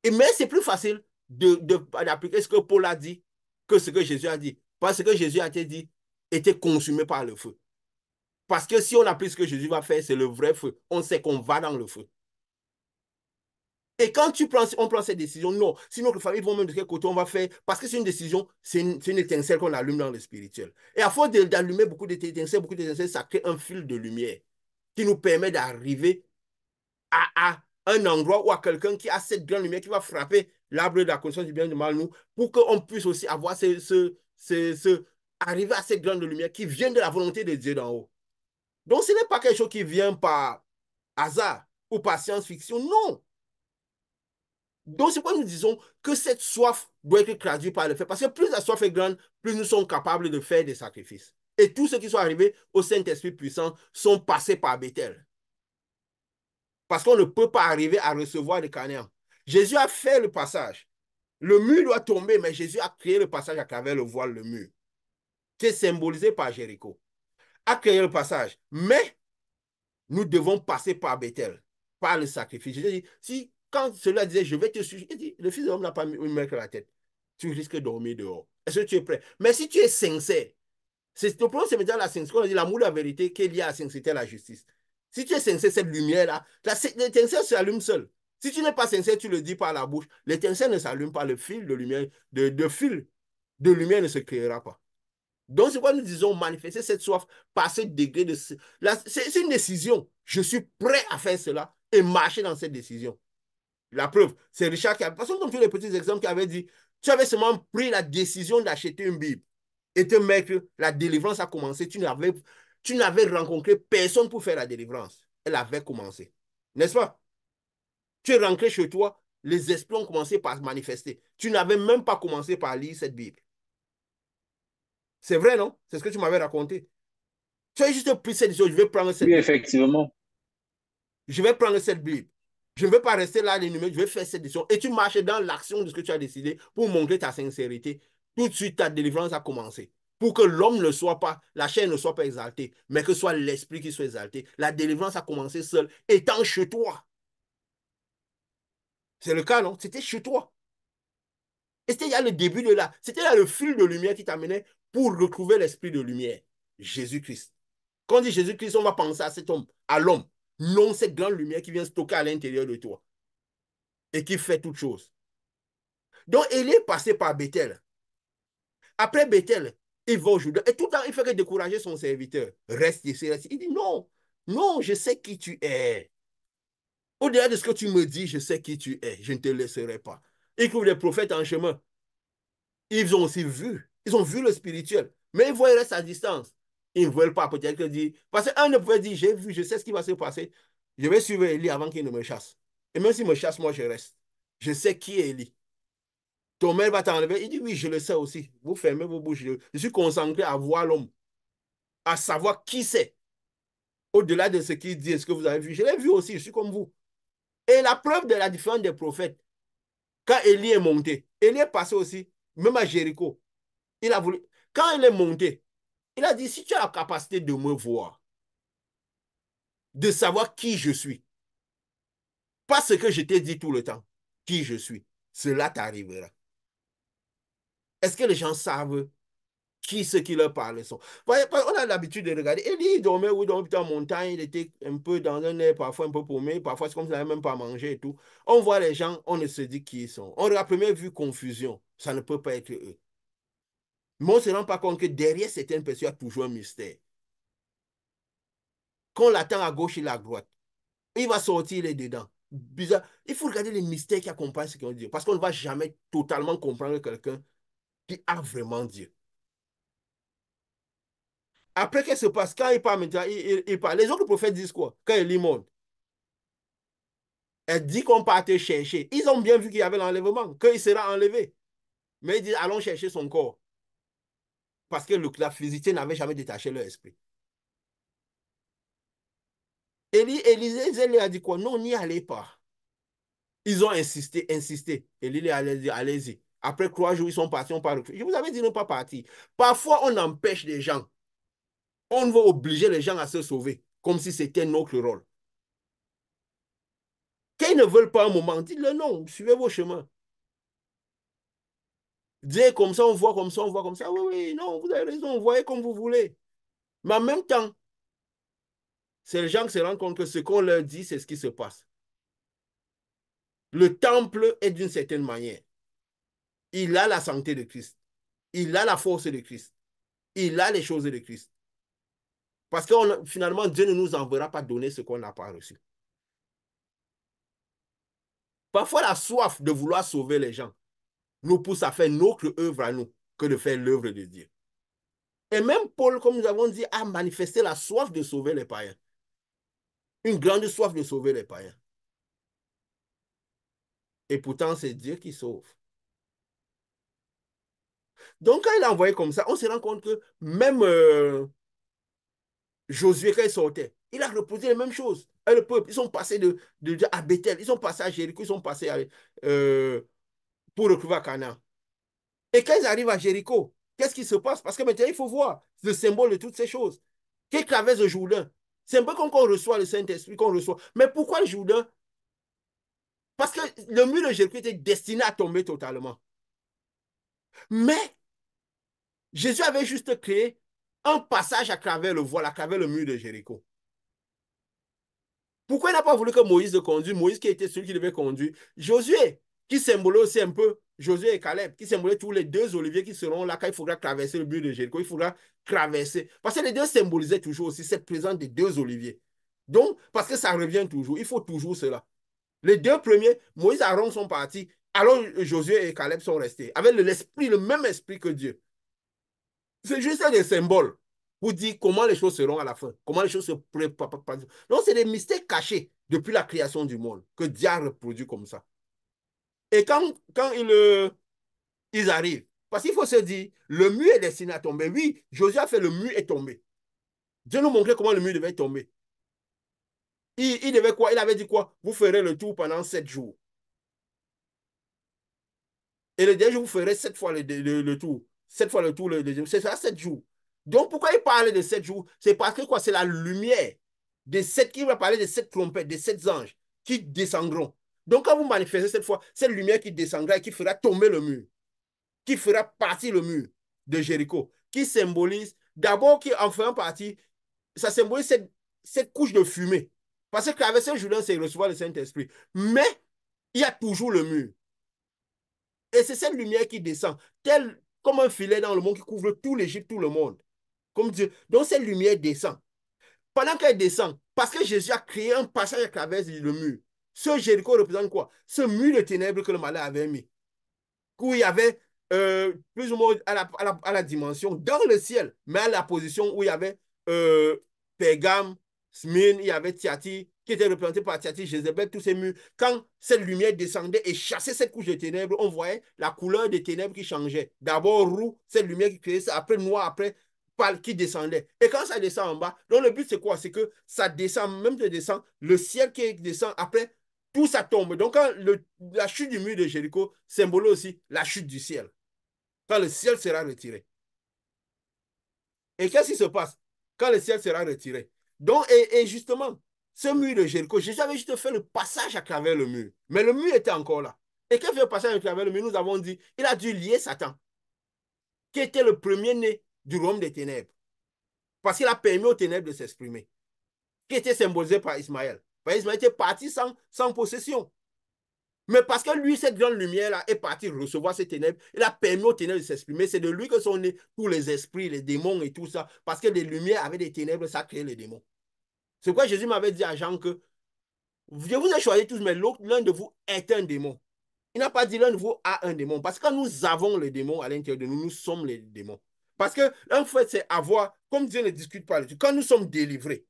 Mais c'est plus facile d'appliquer ce que Paul a dit que ce que Jésus a dit. Parce que Jésus a été dit était consumé par le feu. Parce que si on applique ce que Jésus va faire, c'est le vrai feu. On sait qu'on va dans le feu. Et quand on prend cette décision, non. Si notre famille va même de quel côté on va faire, parce que c'est une décision, c'est une étincelle qu'on allume dans le spirituel. Et à force d'allumer beaucoup d'étincelles, ça crée un fil de lumière qui nous permet d'arriver à un endroit ou à quelqu'un qui a cette grande lumière qui va frapper l'arbre de la connaissance du bien et du mal, nous, pour qu'on puisse aussi avoir arriver à cette grande lumière qui vient de la volonté de Dieu d'en haut. Donc, ce n'est pas quelque chose qui vient par hasard ou par science-fiction, non. Donc, c'est pourquoi nous disons que cette soif doit être traduite par le fait. Parce que plus la soif est grande, plus nous sommes capables de faire des sacrifices. Et tous ceux qui sont arrivés au Saint-Esprit puissant sont passés par Bethel. Parce qu'on ne peut pas arriver à recevoir le Canaan. Jésus a fait le passage. Le mur doit tomber, mais Jésus a créé le passage à travers le voile, le mur. Tu es symbolisé par Jéricho. Accueillir le passage. Mais nous devons passer par Bethel, par le sacrifice. Je dis, si quand cela disait, je vais te suivre, il dit, le Fils de l'homme n'a pas mis une main sur la tête. Tu risques de dormir dehors. Est-ce que tu es prêt? Mais si tu es sincère, c'est le problème, c'est maintenant la sincérité. On dit l'amour de la vérité qui est lié à la sincérité et à la justice. Si tu es sincère, cette lumière-là, l'étincelle s'allume seule. Si tu n'es pas sincère, tu le dis par la bouche, l'étincelle ne s'allume pas, le fil de lumière, de fil de lumière ne se créera pas. Donc, c'est pourquoi nous disons manifester cette soif par ce degré de. C'est une décision. Je suis prêt à faire cela et marcher dans cette décision. La preuve, c'est Richard qui a. Parce que, comme tous les petits exemples qui avait dit, tu avais seulement pris la décision d'acheter une Bible et te mettre, la délivrance a commencé. Tu n'avais rencontré personne pour faire la délivrance. Elle avait commencé. N'est-ce pas? Tu es rentré chez toi, les esprits ont commencé par se manifester. Tu n'avais même pas commencé par lire cette Bible. C'est vrai, non? C'est ce que tu m'avais raconté. Tu as juste pris cette décision, je vais prendre cette Oui, Bible. effectivement. Je vais prendre cette Bible. Je ne vais pas rester là, les numéros, je vais faire cette décision. Et tu marches dans l'action de ce que tu as décidé pour montrer ta sincérité. Tout de suite, ta délivrance a commencé. Pour que l'homme ne soit pas, la chair ne soit pas exaltée, mais que ce soit l'esprit qui soit exalté. La délivrance a commencé seule, étant chez toi. C'est le cas, non? C'était chez toi. Et c'était là le début de là. C'était là le fil de lumière qui t'amenait pour retrouver l'esprit de lumière. Jésus-Christ. Quand on dit Jésus-Christ, on va penser à cet homme, à l'homme. Non, cette grande lumière qui vient stocker à l'intérieur de toi et qui fait toutes choses. Donc, il est passé par Bethel. Après Bethel, il va au Jourdain. Et tout le temps, il fait que décourager son serviteur. Reste ici, reste ici. Il dit non, non, je sais qui tu es. Au-delà de ce que tu me dis, je sais qui tu es. Je ne te laisserai pas. Il trouve les prophètes en chemin. Ils ont aussi vu. Ils ont vu le spirituel. Mais ils voient, ils restent à distance. Ils ne veulent pas peut-être dire. Parce qu'un ne pouvait dire, j'ai vu, je sais ce qui va se passer. Je vais suivre Élie avant qu'il ne me chasse. Et même s'il me chasse, moi, je reste. Je sais qui est Élie. Ton maître va t'enlever. Il dit, oui, je le sais aussi. Vous fermez vos bouches. Je suis concentré à voir l'homme, à savoir qui c'est. Au-delà de ce qu'il dit, ce que vous avez vu. Je l'ai vu aussi, je suis comme vous. Et la preuve de la différence des prophètes, quand Élie est monté, Élie est passé aussi, même à Jéricho. Il a voulu. Quand il est monté, il a dit, si tu as la capacité de me voir, de savoir qui je suis, pas ce que je t'ai dit tout le temps, qui je suis, cela t'arrivera. Est-ce que les gens savent qui ceux qui leur parlent sont? On a l'habitude de regarder. Élie, il dormait où? Il dormait en montagne, il était un peu dans un air, parfois un peu paumé, parfois c'est comme s'il n'avait même pas mangé et tout. On voit les gens, on ne se dit qui ils sont. On a première vue confusion. Ça ne peut pas être eux. Mais on ne se rend pas compte que derrière certaines personnes, il y a toujours un mystère. Qu'on l'attend à gauche et à droite. Il va sortir, il est dedans. Bizarre. Il faut regarder les mystères qui accompagnent ce qu'on dit. Parce qu'on ne va jamais totalement comprendre quelqu'un qui a vraiment Dieu. Après, qu'est-ce qui se passe? Quand il parle maintenant, il parle. Les autres prophètes disent quoi? Quand il monte, elle dit qu'on part te chercher. Ils ont bien vu qu'il y avait l'enlèvement, qu'il sera enlevé. Mais ils disent, allons chercher son corps. Parce que la physicité n'avait jamais détaché leur esprit. Élisée lui a dit quoi? Non, n'y allez pas. Ils ont insisté, insisté. Élie lui a dit, allez-y. Après 3 jours, ils sont partis, on part. Je vous avais dit de ne pas partir. Parfois, on empêche les gens. On veut obliger les gens à se sauver, comme si c'était notre rôle. Quand ils ne veulent pas un moment, dites-le non, suivez vos chemins. Dites comme ça, on voit comme ça, on voit comme ça. Oui, oui, non, vous avez raison, voyez comme vous voulez. Mais en même temps, c'est les gens qui se rendent compte que ce qu'on leur dit, c'est ce qui se passe. Le temple est d'une certaine manière. Il a la santé de Christ. Il a la force de Christ. Il a les choses de Christ. Parce que finalement, Dieu ne nous enverra pas donner ce qu'on n'a pas reçu. Parfois, la soif de vouloir sauver les gens nous pousse à faire notre œuvre à nous que de faire l'œuvre de Dieu. Et même Paul, comme nous avons dit, a manifesté la soif de sauver les païens. Une grande soif de sauver les païens. Et pourtant, c'est Dieu qui sauve. Donc, quand il a envoyé comme ça, on se rend compte que même Josué, quand il sortait, il a reposé les mêmes choses. Et le peuple, ils sont passés à Bethel, ils sont passés à Jéricho, ils sont passés pour retrouver à Canaan. Et quand ils arrivent à Jéricho, Qu'est-ce qui se passe? Parce que maintenant, il faut voir le symbole de toutes ces choses. Qui traverse le Jourdain? C'est un peu comme qu'on reçoit le Saint-Esprit, qu'on reçoit. Mais pourquoi le Jourdain? Parce que le mur de Jéricho était destiné à tomber totalement. Mais Jésus avait juste créé un passage à travers le voile, à travers le mur de Jéricho. Pourquoi il n'a pas voulu que Moïse le conduise? Moïse qui était celui qui devait conduire. Josué, qui symbolise aussi un peu, Josué et Caleb, qui symbolisent tous les deux oliviers qui seront là quand il faudra traverser le mur de Jéricho. Il faudra traverser. Parce que les deux symbolisaient toujours aussi cette présence des deux oliviers. Donc, parce que ça revient toujours, il faut toujours cela. Les deux premiers, Moïse et Aaron sont partis, alors Josué et Caleb sont restés, avec l'esprit, le même esprit que Dieu. C'est juste des symboles pour dire comment les choses seront à la fin, comment les choses se préparent. Donc, c'est des mystères cachés depuis la création du monde que Dieu a reproduit comme ça. Et quand ils arrivent, parce qu'il faut se dire, le mur est destiné à tomber. Oui, Josué a fait le mur est tombé. Dieu nous montrait comment le mur devait tomber. Il devait quoi? Il avait dit quoi? Vous ferez le tour pendant 7 jours. Et le dernier jour, vous ferez 7 fois le tour. 7 fois le tour, le deuxième. C'est ça, 7 jours. Donc, pourquoi il parle de 7 jours? C'est parce que quoi? C'est la lumière des 7 qui va parler de 7 trompettes, des 7 anges qui descendront. Donc, quand vous manifestez cette fois, cette lumière qui descendra et qui fera tomber le mur, qui fera partir le mur de Jéricho, qui symbolise, d'abord, qui en faisant partie, ça symbolise cette couche de fumée. Parce que qu'avec ce Julien, c'est recevoir le Saint-Esprit. Mais il y a toujours le mur. Et c'est cette lumière qui descend, tel comme un filet dans le monde qui couvre tout l'Égypte, tout le monde. Comme Dieu. Donc cette lumière descend. Pendant qu'elle descend, parce que Jésus a créé un passage à travers le mur. Ce Jéricho représente quoi? Ce mur de ténèbres que le malin avait mis. Où il y avait plus ou moins à la dimension dans le ciel, mais à la position où il y avait euh, Pérgame, Smyrne, il y avait Thyatire, qui était représenté par Thyatire, Jézabel, tous ces murs. Quand cette lumière descendait et chassait cette couche de ténèbres, on voyait la couleur des ténèbres qui changeait. D'abord roux, cette lumière qui créait ça, après noir, après pâle qui descendait. Et quand ça descend en bas, donc le but c'est quoi? C'est que ça descend, même de descend, le ciel qui descend après tout ça tombe. Donc, quand la chute du mur de Jéricho symbolise aussi la chute du ciel. Quand le ciel sera retiré. Et qu'est-ce qui se passe quand le ciel sera retiré? Donc, et justement, ce mur de Jéricho, Jésus avait juste fait le passage à travers le mur. Mais le mur était encore là. Et quand il fait le passage à travers le mur, nous avons dit, il a dû lier Satan, qui était le premier-né du royaume des ténèbres. Parce qu'il a permis aux ténèbres de s'exprimer. Qui était symbolisé par Ismaël. Parce qu'Ismaël était parti sans possession. Mais parce que lui, cette grande lumière-là est partie recevoir ces ténèbres, il a permis aux ténèbres de s'exprimer. C'est de lui que sont nés tous les esprits, les démons et tout ça. Parce que les lumières avec des ténèbres, ça crée les démons. C'est pourquoi Jésus m'avait dit à Jean que je vous ai choisi tous, mais l'un de vous est un démon. Il n'a pas dit l'un de vous a un démon. Parce que quand nous avons les démons à l'intérieur de nous, nous sommes les démons. Parce que, en fait, c'est avoir, comme Dieu ne discute pas, quand nous sommes délivrés,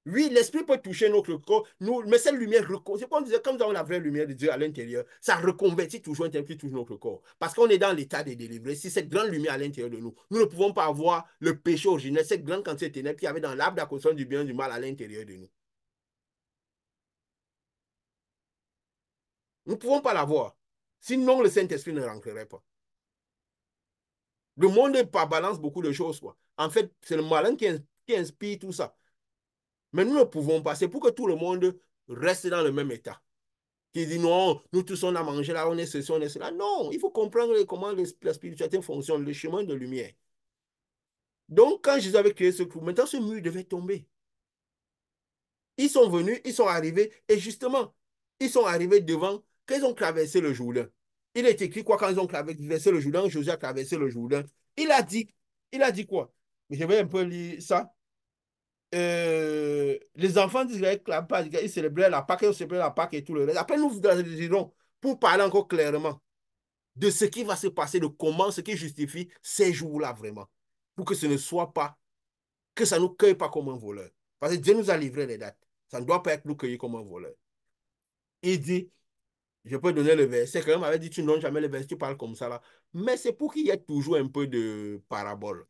oui, l'esprit peut toucher notre corps, mais cette lumière, c'est comme on disait, comme nous avons la vraie lumière de Dieu à l'intérieur, ça reconvertit toujours un tel qui touche notre corps. Parce qu'on est dans l'état de délivrer. Si cette grande lumière à l'intérieur de nous, nous ne pouvons pas avoir le péché originel, cette grande quantité de ténèbres qu'il y avait dans l'arbre de la connaissance du bien et du mal à l'intérieur de nous. Nous ne pouvons pas l'avoir. Sinon, le Saint-Esprit ne rentrerait pas. Le monde balance beaucoup de choses, quoi. En fait, c'est le malin qui inspire tout ça. Mais nous ne pouvons pas. C'est pour que tout le monde reste dans le même état. Qui dit non, nous tous on a mangé là, on est ceci, on est cela. Non, il faut comprendre comment la spiritualité fonctionne, le chemin de lumière. Donc, quand Jésus avait créé ce clou, maintenant ce mur devait tomber. Ils sont venus, ils sont arrivés, et justement, ils sont arrivés devant, quand ils ont traversé le Jourdain. Il est écrit quoi quand ils ont traversé le Jourdain, Josué a traversé le Jourdain. Il a dit quoi? Mais je vais un peu lire ça. Les enfants d'Israël, ils célébraient la Pâque, ils célébraient la Pâque et tout le reste. Après, nous vous dirons, pour parler encore clairement, de ce qui va se passer, de comment, ce qui justifie ces jours-là vraiment. Pour que ce ne soit pas, que ça ne nous cueille pas comme un voleur. Parce que Dieu nous a livré les dates. Ça ne doit pas être nous cueillir comme un voleur. Il dit, je peux donner le verset, quand même avait dit, tu ne donnes jamais le verset, tu parles comme ça là. Mais c'est pour qu'il y ait toujours un peu de parabole.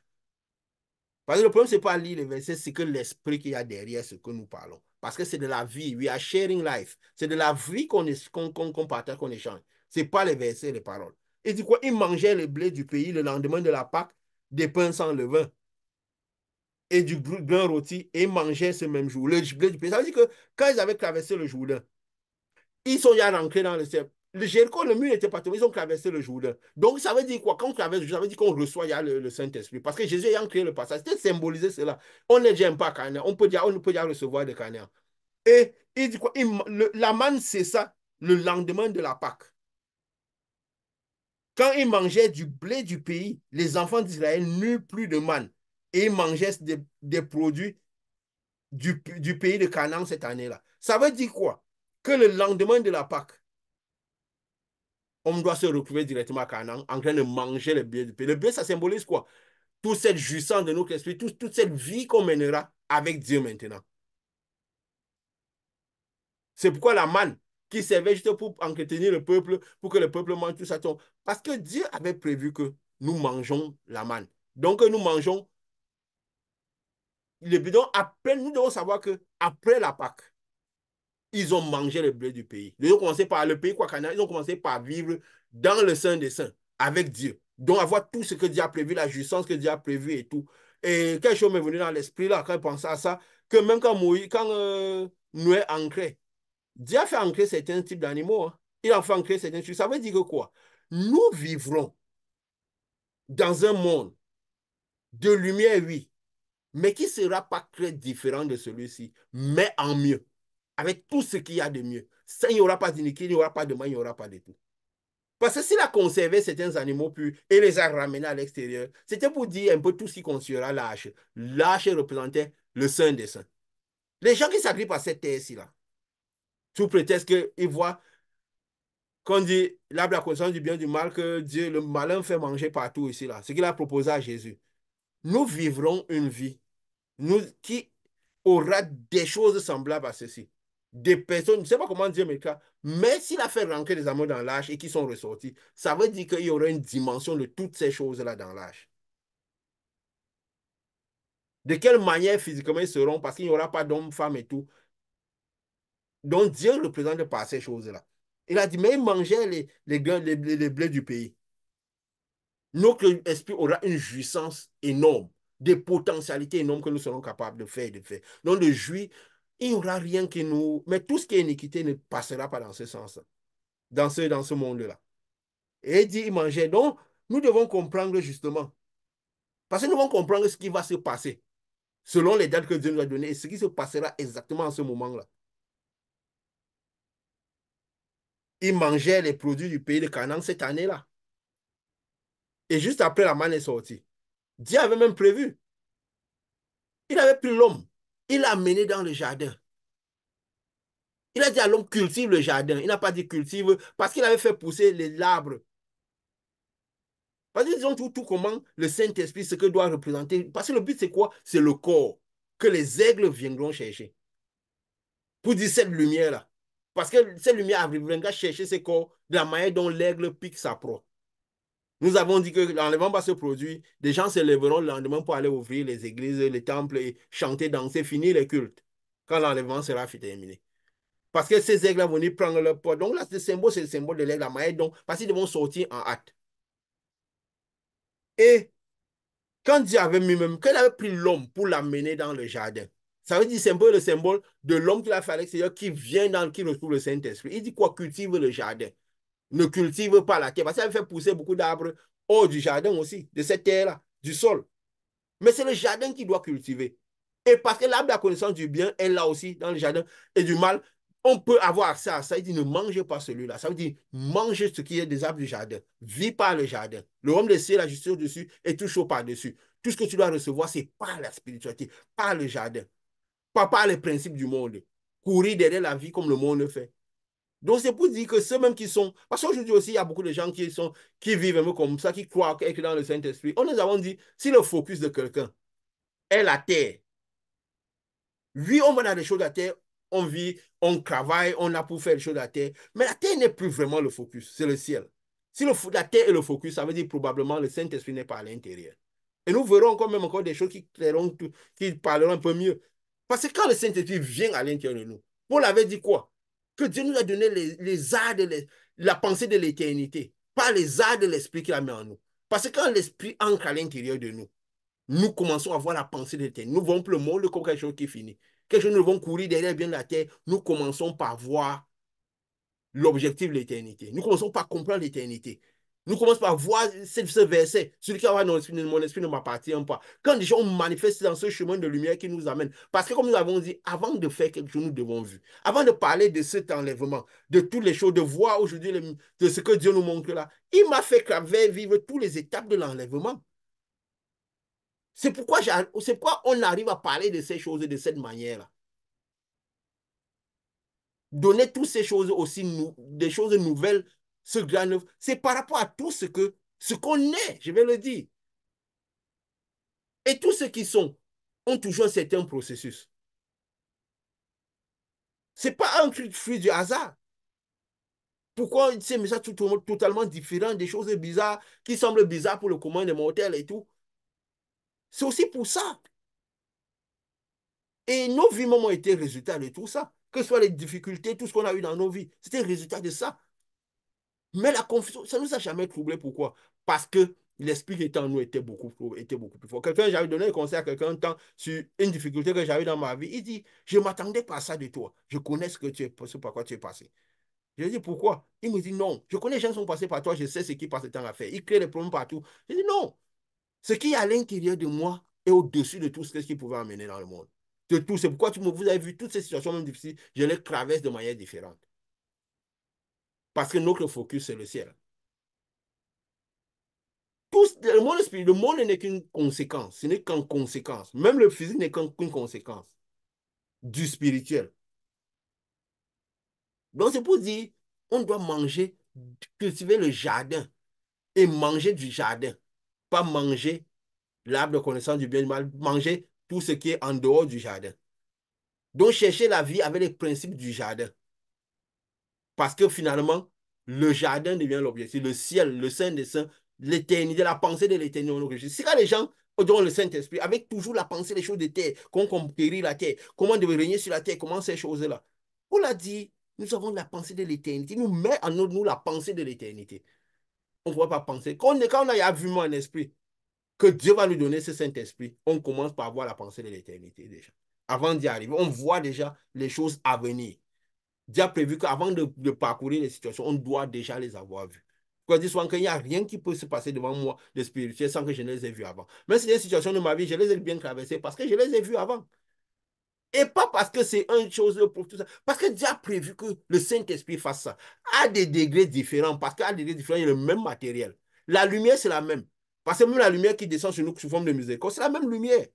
Parce que le problème, ce n'est pas lire les versets, c'est que l'esprit qu'il y a derrière ce que nous parlons. Parce que c'est de la vie. We are sharing life. C'est de la vie qu'on partage, qu'on échange. Ce n'est pas les versets et les paroles. Il dit quoi? Il mangeait le blé du pays le lendemain de la Pâque. des pains sans levain et du grain rôti et mangeaient ce même jour. Le blé du pays. Ça veut dire que quand ils avaient traversé le Jourdain, ils sont déjà rentrés dans le ciel. Le Jéricho, le mur n'était pas tombé, ils ont traversé le Jourdain. Donc, ça veut dire quoi? Quand on traverse le Jourdain, ça veut dire qu'on reçoit le Saint-Esprit. Parce que Jésus ayant créé le passage, c'était symboliser cela. On n'est déjà pas Canaan. On peut déjà recevoir de Canaan. Et il dit quoi? La manne, c'est ça, le lendemain de la Pâque. Quand ils mangeaient du blé du pays, les enfants d'Israël n'eurent plus de manne. Et ils mangeaient des produits du pays de Canaan cette année-là. Ça veut dire quoi? Que le lendemain de la Pâque, on doit se retrouver directement à Canaan en train de manger le blé du pays. Le blé, ça symbolise quoi? Toute cette jouissance de notre esprit, toute cette vie qu'on mènera avec Dieu maintenant. C'est pourquoi la manne qui servait juste pour entretenir le peuple, pour que le peuple mange tout ça. Parce que Dieu avait prévu que nous mangeons la manne. Donc, nous mangeons le bidon. Après, nous devons savoir que après la Pâque, ils ont mangé le blé du pays. Ils ont commencé par le pays Kwakana, ils ont commencé par vivre dans le Saint des Saints, avec Dieu. Donc, avoir tout ce que Dieu a prévu, la jouissance que Dieu a prévue et tout. Et quelque chose m'est venu dans l'esprit là, quand je pensais à ça, que même quand Noé ancrait, Dieu a fait ancrer certains types d'animaux. Hein. Il a fait ancrer certains trucs. Ça veut dire que quoi? Nous vivrons dans un monde de lumière, oui, mais qui ne sera pas très différent de celui-ci, mais en mieux, avec tout ce qu'il y a de mieux. Ça, il n'y aura pas d'iniquité, il n'y aura pas de mal, il n'y aura pas de tout. Parce que s'il a conservé certains animaux purs et les a ramenés à l'extérieur, c'était pour dire un peu tout ce qui constituera l'arche. L'arche représentait le Saint des Saints. Les gens qui s'agrippent à cette terre-ci, là, sous prétexte qu'ils voient qu'on dit l'arbre de la connaissance du bien et du mal que Dieu, le malin, fait manger partout ici, là. Ce qu'il a proposé à Jésus. Nous vivrons une vie qui aura des choses semblables à ceci. Des personnes, je ne sais pas comment Dieu m'écrit, mais s'il a fait rentrer des amours dans l'âge et qui sont ressortis, ça veut dire qu'il y aura une dimension de toutes ces choses-là dans l'âge. De quelle manière physiquement ils seront, parce qu'il n'y aura pas d'hommes, femmes et tout. Donc Dieu représente par ces choses-là. Il a dit, mais ils mangeaient les blés du pays. Notre esprit aura une jouissance énorme, des potentialités énormes que nous serons capables de faire et de faire. Donc, de jouir, il n'y aura rien qui nous... Mais tout ce qui est iniquité ne passera pas dans ce sens, dans ce monde-là. Et il dit, il mangeait. Donc, nous devons comprendre justement. Parce que nous devons comprendre ce qui va se passer selon les dates que Dieu nous a données et ce qui se passera exactement en ce moment-là. Il mangeait les produits du pays de Canaan cette année-là. Et juste après, la manne est sortie. Dieu avait même prévu. Il avait pris l'homme. Il l'a amené dans le jardin. Il a dit à l'homme, cultive le jardin. Il n'a pas dit cultive parce qu'il avait fait pousser les arbres. Parce qu'ils ont tout comment le Saint-Esprit, ce que doit représenter. Parce que le but, c'est quoi? C'est le corps que les aigles viendront chercher. Pour dire cette lumière-là. Parce que cette lumière viendra chercher ce corps de la manière dont l'aigle pique sa proie. Nous avons dit que l'enlèvement va se produire. Des gens se lèveront le lendemain pour aller ouvrir les églises, les temples et chanter, danser, finir les cultes. Quand l'enlèvement sera terminé. Parce que ces aigles vont venir prendre leur poids. Donc là, c'est le symbole de l'aigle, la maille. Donc, parce qu'ils vont sortir en hâte. Et quand Dieu avait mis même, quand il avait pris l'homme pour l'amener dans le jardin, ça veut dire c'est un peu le symbole de l'homme qu'il a fait à l'extérieur qui vient qui retrouve le Saint-Esprit. Il dit quoi? Cultive le jardin. Ne cultive pas la terre. Parce qu'il avait fait pousser beaucoup d'arbres hors du jardin aussi, de cette terre-là, du sol. Mais c'est le jardin qui doit cultiver. Et parce que l'arbre de la connaissance du bien est là aussi, dans le jardin, et du mal, on peut avoir accès à ça. Il dit, ne mangez pas celui-là. Ça veut dire, mangez ce qui est des arbres du jardin. Vis par le jardin. Le royaume des cieux, la justice au-dessus et tout chaud par-dessus. Tout ce que tu dois recevoir, c'est par la spiritualité, par le jardin, pas par les principes du monde. Courir derrière la vie comme le monde le fait. Donc, c'est pour dire que ceux-mêmes qui sont... Parce qu'aujourd'hui aussi, il y a beaucoup de gens qui vivent un peu comme ça, qui croient être dans le Saint-Esprit. On nous avons dit, si le focus de quelqu'un est la terre, oui, on va dans des choses à terre, on vit, on travaille, on a pour faire des choses à terre, mais la terre n'est plus vraiment le focus, c'est le ciel. Si la terre est le focus, ça veut dire probablement le Saint-Esprit n'est pas à l'intérieur. Et nous verrons quand même encore des choses qui parleront un peu mieux. Parce que quand le Saint-Esprit vient à l'intérieur de nous, Paul avait dit quoi? Que Dieu nous a donné les arts la pensée de l'éternité, pas les arts de l'esprit qu'il a mis en nous. Parce que quand l'esprit ancre à l'intérieur de nous, nous commençons à voir la pensée de l'éternité. Nous voyons plus le monde comme quelque chose qui finit. Quelque chose, nous devons courir derrière bien la terre. Nous commençons par voir l'objectif de l'éternité. Nous commençons par comprendre l'éternité. Nous commençons par voir ce verset. Celui qui a mon esprit ne m'appartient pas. Quand déjà on manifeste dans ce chemin de lumière qui nous amène. Parce que comme nous avons dit, avant de faire quelque chose, nous devons vu. Avant de parler de cet enlèvement, de toutes les choses, de voir aujourd'hui de ce que Dieu nous montre là, il m'a fait vivre toutes les étapes de l'enlèvement. C'est pourquoi on arrive à parler de ces choses de cette manière-là. Donner toutes ces choses aussi, des choses nouvelles, ce grand neuf, c'est par rapport à tout ce qu'on est, je vais le dire. Et tous ceux qui sont ont toujours un certain processus. Ce n'est pas un fruit du hasard. Pourquoi ces messages totalement différents, des choses bizarres qui semblent bizarres pour le commun des mortels et tout? C'est aussi pour ça. Et nos vies ont été résultat de tout ça. Que ce soit les difficultés, tout ce qu'on a eu dans nos vies, c'était le résultat de ça. Mais la confusion, ça ne nous a jamais troublé. Pourquoi? Parce que l'esprit qui était en nous était beaucoup plus fort. Quelqu'un, j'avais donné un conseil à quelqu'un un temps sur une difficulté que j'avais dans ma vie. Il dit, je ne m'attendais pas à ça de toi. Je connais ce que tu es, ce par quoi tu es passé. Je lui dis, pourquoi? Il me dit, non, je connais les gens qui sont passés par toi, je sais ce qui passe le temps à faire. Ils créent des problèmes partout. Je dis, non, ce qui est à l'intérieur de moi est au-dessus de tout ce qui pouvait amener dans le monde. De tout, c'est pourquoi vous avez vu toutes ces situations même difficiles, je les traverse de manière différente. Parce que notre focus, c'est le ciel. Le monde n'est qu'une conséquence, ce n'est qu'une conséquence. Même le physique n'est qu'une conséquence du spirituel. Donc c'est pour dire, on doit manger, cultiver le jardin et manger du jardin. Pas manger l'arbre de connaissance du bien et du mal, manger tout ce qui est en dehors du jardin. Donc chercher la vie avec les principes du jardin. Parce que finalement, le jardin devient l'objectif, le ciel, le Saint des Saints, l'éternité, la pensée de l'éternité. Si quand les gens ont le Saint-Esprit, avec toujours la pensée des choses de terre, comment conquérir la terre, comment devait régner sur la terre, comment ces choses-là. On l'a dit, nous avons la pensée de l'éternité, nous met en nous la pensée de l'éternité. On ne va pas penser. Quand on a vu un esprit, que Dieu va nous donner ce Saint-Esprit, on commence par avoir la pensée de l'éternité déjà. Avant d'y arriver, on voit déjà les choses à venir. Dieu a prévu qu'avant de parcourir les situations, on doit déjà les avoir vues. Je dis souvent qu'il n'y a rien qui peut se passer devant moi de spirituel sans que je ne les ai vues avant. Même si c'est une situation de ma vie, je les ai bien traversées parce que je les ai vues avant. Et pas parce que c'est une chose pour tout ça. Parce que Dieu a prévu que le Saint-Esprit fasse ça. À des degrés différents, parce qu'à des degrés différents, il y a le même matériel. La lumière, c'est la même. Parce que même la lumière qui descend sur nous sous forme de miséricorde, c'est la même lumière,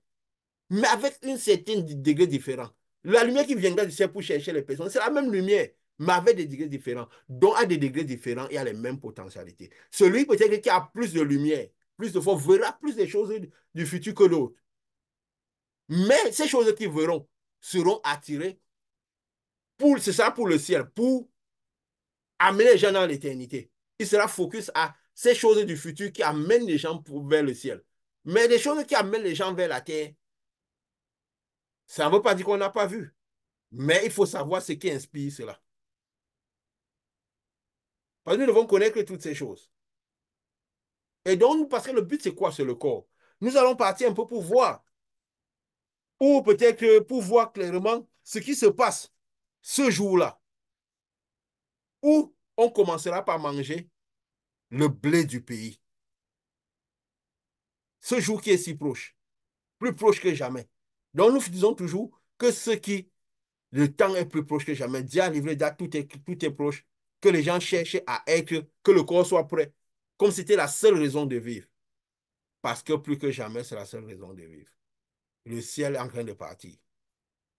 mais avec un certain degré différent. La lumière qui viendra du ciel pour chercher les personnes, c'est la même lumière, mais avec des degrés différents. Donc, à des degrés différents, il y a les mêmes potentialités. Celui peut-être qui a plus de lumière, plus de force, verra plus de choses du futur que l'autre. Mais ces choses qu'ils verront seront attirées ce sera pour le ciel, pour amener les gens dans l'éternité. Il sera focus à ces choses du futur qui amènent les gens vers le ciel. Mais les choses qui amènent les gens vers la terre, ça ne veut pas dire qu'on n'a pas vu. Mais il faut savoir ce qui inspire cela. Parce que nous devons connaître toutes ces choses. Et donc, parce que le but, c'est quoi? C'est le corps. Nous allons partir un peu pour voir, ou peut-être pour voir clairement ce qui se passe ce jour-là, où on commencera par manger le blé du pays. Ce jour qui est si proche, plus proche que jamais. Donc, nous disons toujours que le temps est plus proche que jamais. Dieu a livré, tout est proche. Que les gens cherchent à être, que le corps soit prêt, comme c'était la seule raison de vivre. Parce que plus que jamais, c'est la seule raison de vivre. Le ciel est en train de partir.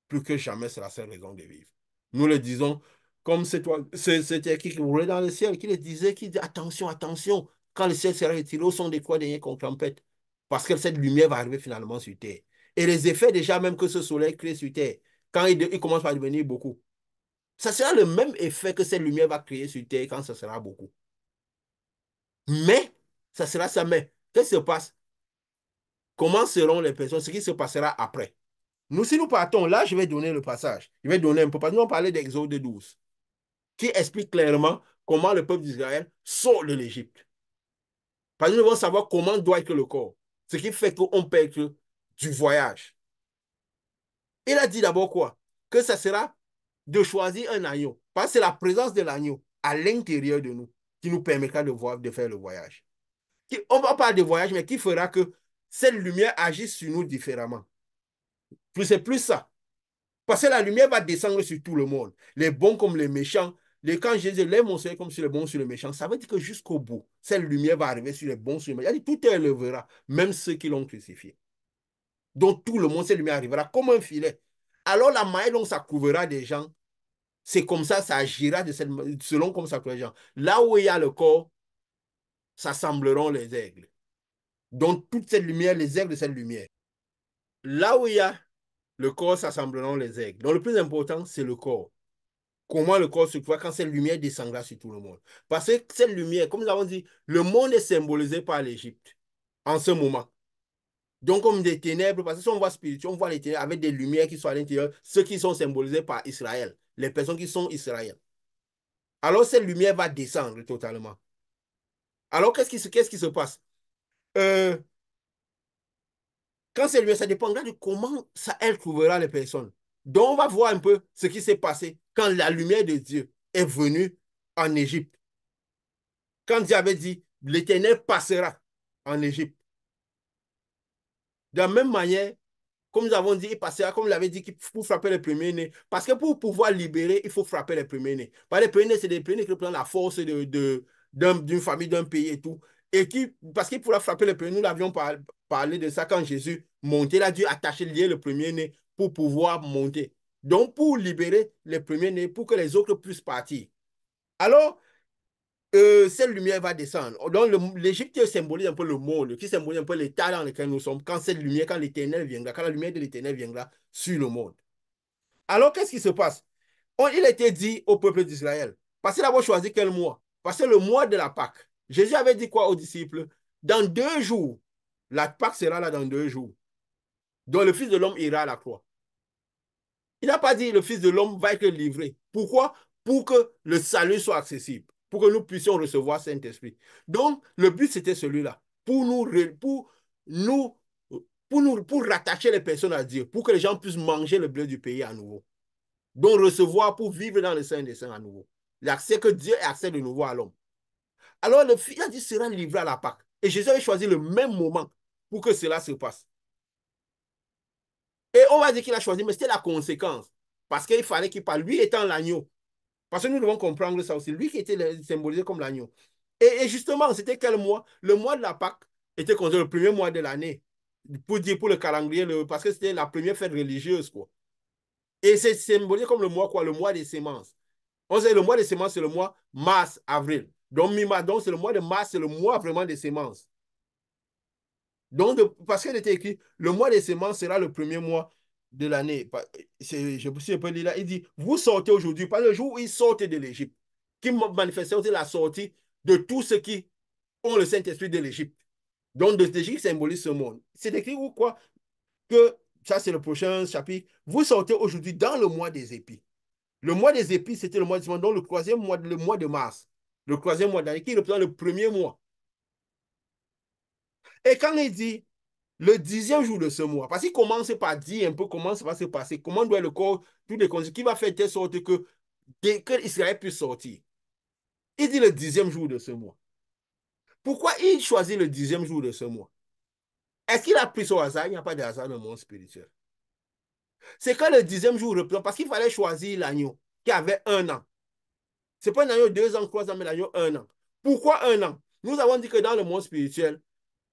Plus que jamais, c'est la seule raison de vivre. Nous le disons comme c'était qui roulait dans le ciel, qui le disait, qui dit attention, attention, quand le ciel sera retiré, au son des quoi derniers qu'on tempête. Parce que cette lumière va arriver finalement sur Terre. Et les effets déjà même que ce soleil crée sur Terre, quand il commence à devenir beaucoup, ça sera le même effet que cette lumière va créer sur Terre quand ça sera beaucoup. Mais, ça sera ça. Mais, qu'est-ce qui se passe? Comment seront les personnes? Ce qui se passera après. Nous, si nous partons, là, je vais donner le passage. Je vais donner un peu. Parce que nous, on parlait d'Exode 12, qui explique clairement comment le peuple d'Israël sort de l'Égypte. Parce que nous devons savoir comment doit être le corps. Ce qui fait qu'on peut être du voyage. Il a dit d'abord quoi? Que ça sera de choisir un agneau. Parce que c'est la présence de l'agneau à l'intérieur de nous qui nous permettra de faire le voyage. On ne va pas de voyage, mais qui fera que cette lumière agisse sur nous différemment. C'est plus ça. Parce que la lumière va descendre sur tout le monde, les bons comme les méchants. Quand Jésus lève mon soleil comme sur les bons sur les méchants, ça veut dire que jusqu'au bout, cette lumière va arriver sur les bons sur les méchants. Il dit, tout élèvera, même ceux qui l'ont crucifié. Donc tout le monde, cette lumière arrivera comme un filet. Alors la maille dont ça couvrira des gens, c'est comme ça agira selon comme ça couvrira des gens. Là où il y a le corps, ça sembleront les aigles. Donc toute cette lumière, les aigles de cette lumière. Là où il y a le corps, ça sembleront les aigles. Donc le plus important, c'est le corps. Comment le corps se voit quand cette lumière descendra sur tout le monde. Parce que cette lumière, comme nous avons dit, le monde est symbolisé par l'Égypte en ce moment. Donc, comme des ténèbres, parce que si on voit spirituel, on voit les ténèbres avec des lumières qui sont à l'intérieur, ceux qui sont symbolisés par Israël, les personnes qui sont Israël. Alors, cette lumière va descendre totalement. Alors, qu'est-ce qui se passe? Euh, Quand cette lumière, ça dépendra de comment ça, elle trouvera les personnes. Donc, on va voir un peu ce qui s'est passé quand la lumière de Dieu est venue en Égypte. Quand Dieu avait dit, l'Éternel passera en Égypte. De la même manière, comme nous avons dit, il passera, comme il avait dit, pour frapper les premiers-nés. Parce que pour pouvoir libérer, il faut frapper les premiers-nés. Parce que les premiers-nés, c'est des premiers-nés qui prennent la force d'une famille, d'un pays et tout. Parce qu'il pourra frapper les premiers-nés, nous l'avions parlé de ça quand Jésus montait. Il a dû attacher, lier le premier-né pour pouvoir monter. Donc, pour libérer les premiers-nés, pour que les autres puissent partir. Alors, cette lumière va descendre. Donc, l'Égypte symbolise un peu le monde, qui symbolise un peu l'état dans lequel nous sommes, quand cette lumière, quand l'Éternel viendra, quand la lumière de l'Éternel viendra sur le monde. Alors, qu'est-ce qui se passe? Il a été dit au peuple d'Israël, parce qu'il avait choisi quel mois? Parce que le mois de la Pâque. Jésus avait dit quoi aux disciples? Dans 2 jours, la Pâque sera là dans 2 jours. Donc, le Fils de l'homme ira à la croix. Il n'a pas dit le Fils de l'homme va être livré. Pourquoi? Pour que le salut soit accessible, pour que nous puissions recevoir Saint-Esprit. Donc, le but, c'était celui-là, nous, pour rattacher les personnes à Dieu, pour que les gens puissent manger le blé du pays à nouveau. Donc, recevoir pour vivre dans le Saint des Saints à nouveau. L'accès que Dieu accède de nouveau à l'homme. Alors, le Fils a dit sera livré à la Pâque. Et Jésus avait choisi le même moment pour que cela se passe. Et on va dire qu'il a choisi, mais c'était la conséquence. Parce qu'il fallait qu'il parle, lui étant l'agneau. Parce que nous devons comprendre ça aussi. Lui qui était symbolisé comme l'agneau. Et justement, c'était quel mois? Le mois de la Pâque était considéré le premier mois de l'année. Pour le calendrier, parce que c'était la première fête religieuse, quoi. Et c'est symbolisé comme le mois, quoi? Le mois des semences. On sait le mois des semences, c'est le mois mars, avril. Donc, donc c'est le mois de mars, c'est le mois vraiment des semences. Donc, parce qu'il était écrit, le mois des semences sera le premier mois de l'année. Je peux lire là, il dit, vous sortez aujourd'hui, pas le jour où ils sortent de l'Égypte, qui manifestait aussi la sortie de tous ceux qui ont le Saint-Esprit de l'Égypte. Donc, de l'Égypte symbolise ce monde. C'est écrit ou quoi? Que, ça c'est le prochain chapitre, vous sortez aujourd'hui dans le mois des épis. Le mois des épis, c'était le mois de donc le troisième mois, le mois de mars. Le troisième mois d'année, qui représente le premier mois. Et quand il dit le 10e jour de ce mois, parce qu'il commence par dire un peu comment ça va se passer, comment doit le corps, toutes les conditions, qui va faire telle sorte que Israël puisse sortir. Il dit le 10e jour de ce mois. Pourquoi il choisit le 10e jour de ce mois? Est-ce qu'il a pris son hasard? Il n'y a pas de hasard dans le monde spirituel. C'est quand le 10e jour reprend, parce qu'il fallait choisir l'agneau qui avait 1 an. Ce n'est pas un agneau 2 ans, 3 ans, mais l'agneau 1 an. Pourquoi 1 an? Nous avons dit que dans le monde spirituel,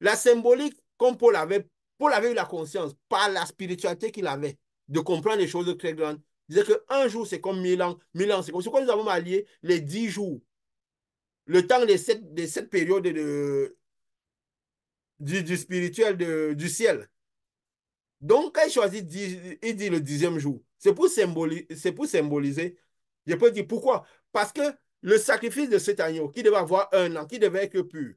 la symbolique, comme Paul avait eu la conscience par la spiritualité qu'il avait de comprendre les choses très grandes. Il disait qu'un jour, c'est comme 1000 ans. 1000 ans, c'est comme ce que nous avons allié les 10 jours. Le temps des 7 périodes du spirituel, du ciel. Donc, quand il choisit, il dit le 10e jour. C'est pour symboliser. Je peux dire pourquoi. Parce que le sacrifice de cet agneau, qui devait avoir 1 an, qui devait être pur,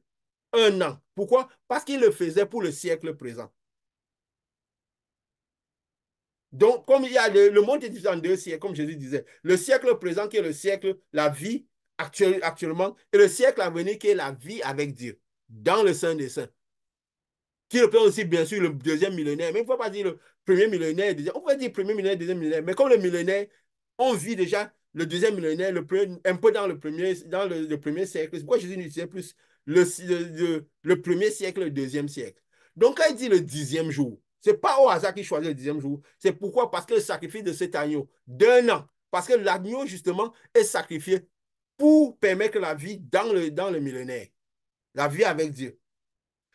1 an. Pourquoi? Parce qu'il le faisait pour le siècle présent. Donc, comme il y a le monde est divisé en 2 siècles, comme Jésus disait, le siècle présent qui est le siècle, la vie actuellement, et le siècle à venir qui est la vie avec Dieu. dans le Saint des Saints, qui représente aussi, bien sûr, le deuxième millénaire. Mais il ne faut pas dire le premier millénaire, deuxième. On peut dire premier millénaire, deuxième millénaire. Mais comme le millénaire, on vit déjà le deuxième millénaire, un peu dans le premier siècle. C'est pourquoi Jésus utilisait plus le premier siècle, le deuxième siècle. Donc, quand il dit le 10e jour, ce n'est pas au hasard qu'il choisit le 10e jour. C'est pourquoi? Parce que le sacrifice de cet agneau d'1 an, parce que l'agneau, justement, est sacrifié pour permettre la vie dans le millénaire, la vie avec Dieu.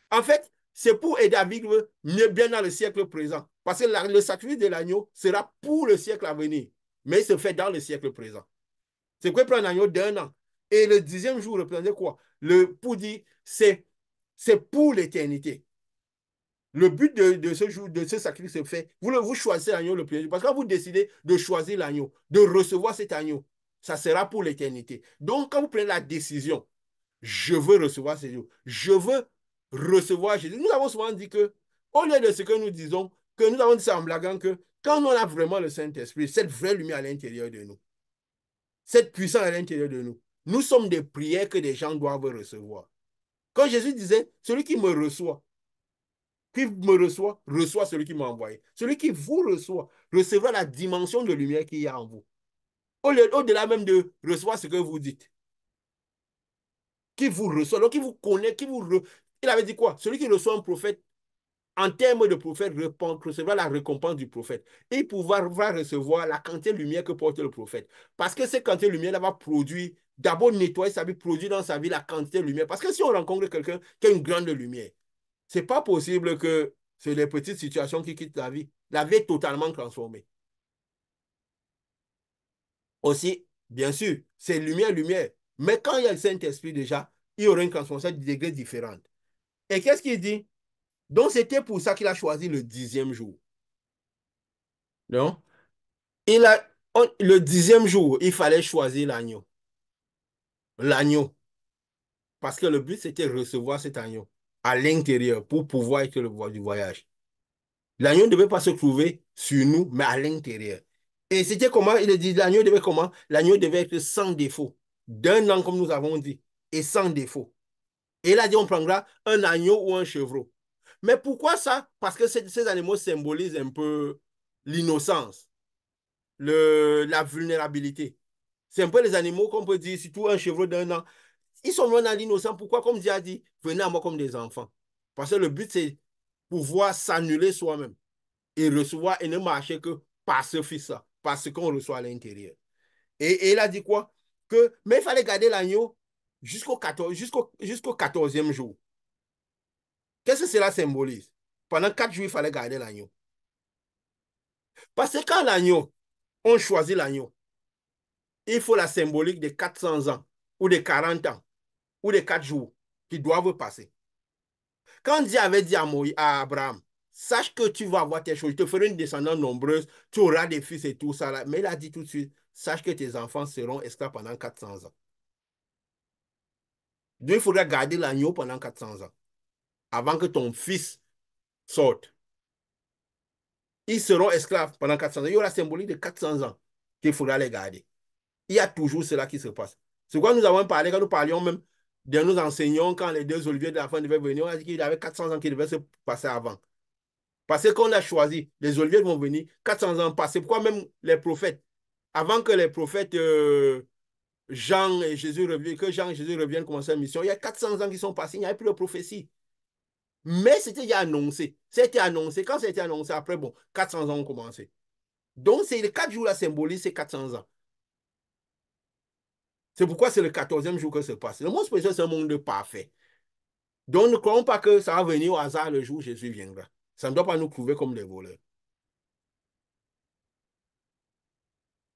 En fait, c'est pour aider à vivre mieux bien dans le siècle présent. Parce que le sacrifice de l'agneau sera pour le siècle à venir, mais il se fait dans le siècle présent. C'est quoi prendre un agneau d'1 an? Et le 10e jour représentait quoi? Pour dire, c'est pour l'éternité. Le but de ce jour, de ce sacrifice se fait. Vous choisissez l'agneau le premier jour. Parce que quand vous décidez de choisir l'agneau, de recevoir cet agneau, ça sera pour l'éternité. Donc, quand vous prenez la décision, je veux recevoir ces jours. Je veux recevoir Jésus. Nous avons souvent dit que, au lieu de ce que nous disons, que nous avons dit ça en blaguant, que quand on a vraiment le Saint-Esprit, cette vraie lumière à l'intérieur de nous, cette puissance à l'intérieur de nous, nous sommes des prières que des gens doivent recevoir. Quand Jésus disait, celui qui me reçoit, reçoit celui qui m'a envoyé. Celui qui vous reçoit, recevra la dimension de lumière qu'il y a en vous. Au-delà même de recevoir ce que vous dites. Qui vous reçoit, donc qui vous connaît, Il avait dit quoi? Celui qui reçoit un prophète, en termes de prophète, recevra la récompense du prophète. Et il va recevoir la quantité de lumière que porte le prophète. Parce que cette quantité de lumière va produire, d'abord nettoyer sa vie, produire dans sa vie la quantité de lumière. Parce que si on rencontre quelqu'un qui a une grande lumière, c'est pas possible que c'est les petites situations qui quittent la vie. La vie est totalement transformée. Aussi, bien sûr, c'est lumière, lumière. Mais quand il y a le Saint-Esprit déjà, il y aura une transformation de degrés différents. Et qu'est-ce qu'il dit? Donc, c'était pour ça qu'il a choisi le 10e jour. Non? Le 10e jour, il fallait choisir l'agneau. L'agneau. Parce que le but, c'était de recevoir cet agneau à l'intérieur pour pouvoir être le du voyage. L'agneau ne devait pas se trouver sur nous, mais à l'intérieur. Et c'était comment? Il dit, l'agneau devait comment? L'agneau devait être sans défaut. D'1 an, comme nous avons dit, et sans défaut. Et il a dit, on prendra un agneau ou un chevreau. Mais pourquoi ça? Parce que ces animaux symbolisent un peu l'innocence, la vulnérabilité. C'est un peu les animaux qu'on peut dire, surtout un chevreau d'1 an. Ils sont loin dans l'innocence. Pourquoi? Comme Dieu a dit, venez à moi comme des enfants. Parce que le but, c'est pouvoir s'annuler soi-même et recevoir et ne marcher que par ce fils-là, par ce qu'on reçoit à l'intérieur. Et il a dit quoi? Mais il fallait garder l'agneau jusqu'au 14e jour. Qu'est-ce que cela symbolise? Pendant 4 jours, il fallait garder l'agneau. Parce que quand l'agneau, on choisit l'agneau, il faut la symbolique de 400 ans, ou de 40 ans, ou de 4 jours qui doivent passer. Quand Dieu avait dit à Abraham, sache que tu vas avoir tes choses, je te ferai une descendance nombreuse, tu auras des fils et tout ça. Là. Mais il a dit tout de suite, sache que tes enfants seront esclaves pendant 400 ans. Donc il faudra garder l'agneau pendant 400 ans, avant que ton fils sorte. Ils seront esclaves pendant 400 ans. Il y aura la symbolique de 400 ans qu'il faudra les garder. Il y a toujours cela qui se passe. C'est quoi nous avons parlé, quand nous parlions même de nos enseignants, quand les 2 oliviers de la fin devaient venir, on a dit qu'il y avait 400 ans qui devaient se passer avant. Parce que qu'on a choisi, les oliviers vont venir 400 ans passés. Pourquoi même les prophètes, avant que les prophètes Jean et Jésus reviennent, que Jean et Jésus reviennent commencer la mission, il y a 400 ans qui sont passés, il n'y avait plus de prophétie. Mais c'était déjà annoncé. C'était annoncé. Quand c'était annoncé, après, bon, 400 ans ont commencé. Donc, c'est les 4 jours là symbolisent ces 400 ans. C'est pourquoi c'est le 14e jour que se passe. Le monde spirituel, c'est un monde parfait. Donc, ne croyons pas que ça va venir au hasard le jour où Jésus viendra. Ça ne doit pas nous trouver comme des voleurs.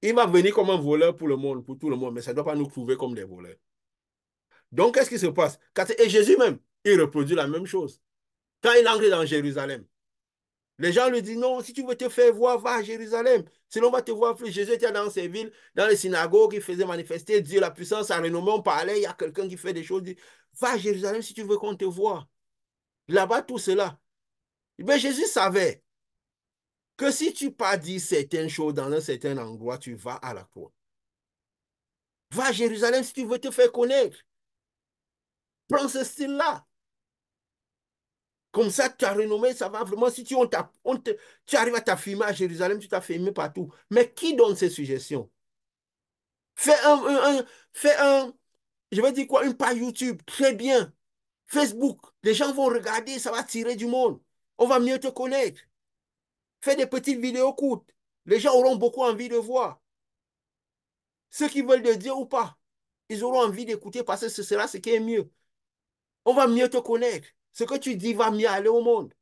Il va venir comme un voleur pour le monde, pour tout le monde, mais ça ne doit pas nous trouver comme des voleurs. Donc, qu'est-ce qui se passe? Et Jésus même, il reproduit la même chose. Quand il entre dans Jérusalem, les gens lui disent, non, si tu veux te faire voir, va à Jérusalem. Sinon, on va te voir plus. Jésus était dans ces villes, dans les synagogues, il faisait manifester Dieu, la puissance, sa renommée. On parlait, il y a quelqu'un qui fait des choses. Dit, va à Jérusalem si tu veux qu'on te voie. Là-bas, tout cela. Mais Jésus savait que si tu pas dit certaines choses dans un certain endroit, tu vas à la croix. Va à Jérusalem si tu veux te faire connaître. Prends ce style-là. Comme ça, ta renommée, ça va vraiment. Si tu, tu arrives à t'affirmer à Jérusalem, tu t'affirmes partout. Mais qui donne ces suggestions? Fais fais je vais dire quoi, une page YouTube, très bien. Facebook, les gens vont regarder, ça va tirer du monde. On va mieux te connaître. Fais des petites vidéos courtes. Les gens auront beaucoup envie de voir. Ceux qui veulent de Dieu ou pas, ils auront envie d'écouter parce que ce sera ce qui est mieux. On va mieux te connaître. Ce que tu dis va mieux aller au monde.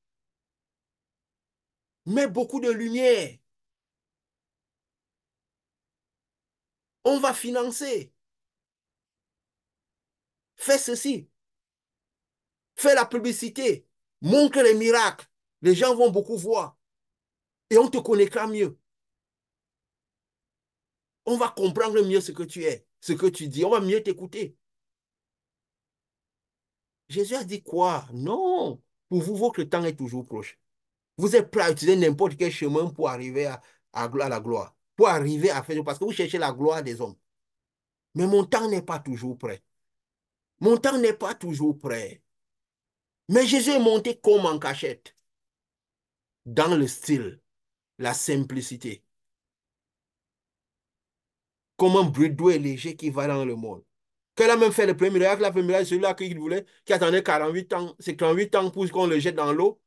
Mets beaucoup de lumière. On va financer. Fais ceci. Fais la publicité. Montre les miracles. Les gens vont beaucoup voir. Et on te connaîtra mieux. On va comprendre mieux ce que tu es, ce que tu dis. On va mieux t'écouter. Jésus a dit quoi? Non. Pour vous, votre temps est toujours proche. Vous êtes prêt à utiliser n'importe quel chemin pour arriver à la gloire. Pour arriver à faire... Parce que vous cherchez la gloire des hommes. Mais mon temps n'est pas toujours prêt. Mon temps n'est pas toujours prêt. Mais Jésus est monté comme en cachette. Dans le style, la simplicité. Comme un bredouille léger qui va dans le monde. Qu'elle a même fait le premier miracle, la première miracle, celui-là qu'il voulait, qui attendait 48 ans, c'est 48 ans pour qu'on le jette dans l'eau.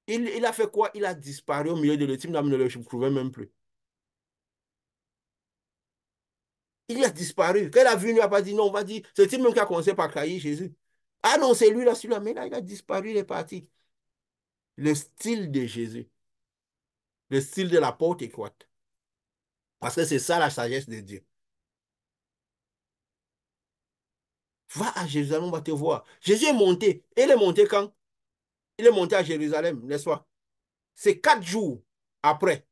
Il a fait quoi? Il a disparu au milieu de l'ultime, l'âme ne le trouvait même plus. Il a disparu. Quand elle a vu, il n'a pas dit non, on va dire, c'est le même qui a commencé par trahir Jésus. Ah non, c'est lui là, celui-là, mais là, il a disparu, il est parti. Le style de Jésus, le style de la porte étroite. Parce que c'est ça la sagesse de Dieu. Va à Jérusalem, on va te voir. Jésus est monté. Et il est monté quand? Il est monté à Jérusalem, n'est-ce pas? C'est 4 jours après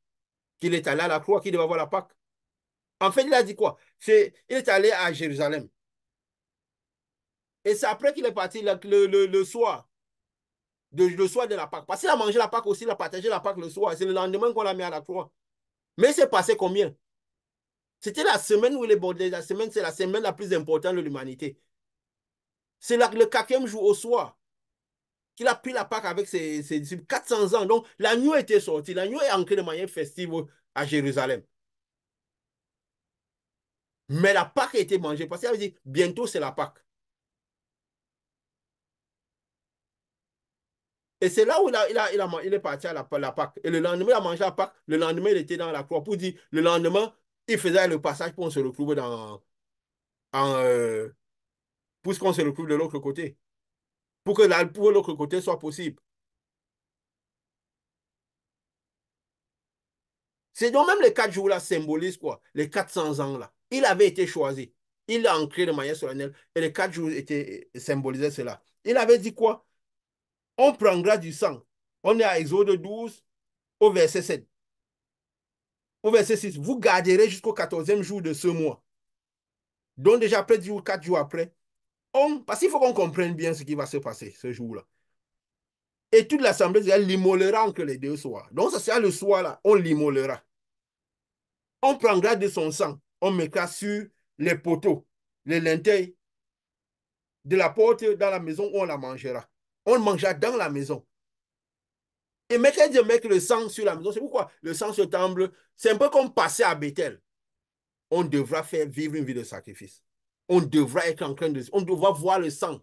qu'il est allé à la croix, qu'il devait avoir la Pâque. En fait, il a dit quoi? Il est allé à Jérusalem. Et c'est après qu'il est parti le soir, le soir de la Pâque. Parce qu'il a mangé la Pâque aussi, il a partagé la Pâque le soir. C'est le lendemain qu'on l'a mis à la croix. Mais c'est passé combien? C'était la semaine où il est bordé. La semaine, c'est la semaine la plus importante de l'humanité. C'est le 4e jour au soir qu'il a pris la Pâque avec ses disciples. 400 ans. Donc, l'agneau était sorti. L'agneau est entré de manière festive à Jérusalem. Mais la Pâque a été mangée parce qu'il avait dit bientôt c'est la Pâque. Et c'est là où il est parti à la Pâque. Et le lendemain, il a mangé la Pâque. Le lendemain, il était dans la croix pour dire le lendemain, il faisait le passage pour qu'on se retrouve en, euh, pour qu'on se retrouve de l'autre côté. Pour l'autre côté soit possible. C'est donc même les 4 jours là symbolisent quoi? Les 400 ans là. Il avait été choisi. Il l'a ancré de manière solennelle. Et les 4 jours symbolisaient cela. Il avait dit quoi? On prendra du sang. On est à Exode 12 au verset 7. Au verset 6. Vous garderez jusqu'au 14e jour de ce mois. Donc déjà après 10 ou 4 jours après, parce qu'il faut qu'on comprenne bien ce qui va se passer ce jour-là. Et toute l'assemblée, elle l'immolera entre les deux soirs. Donc ça sera le soir là, on l'immolera. On prendra de son sang, on mettra sur les poteaux, les linteils de la porte dans la maison où on la mangera. On le mangera dans la maison. Et mettre le sang sur la maison, c'est pourquoi le sang se temple. C'est un peu comme passer à Bethel. On devra faire vivre une vie de sacrifice. On devra être en train de... On devra voir le sang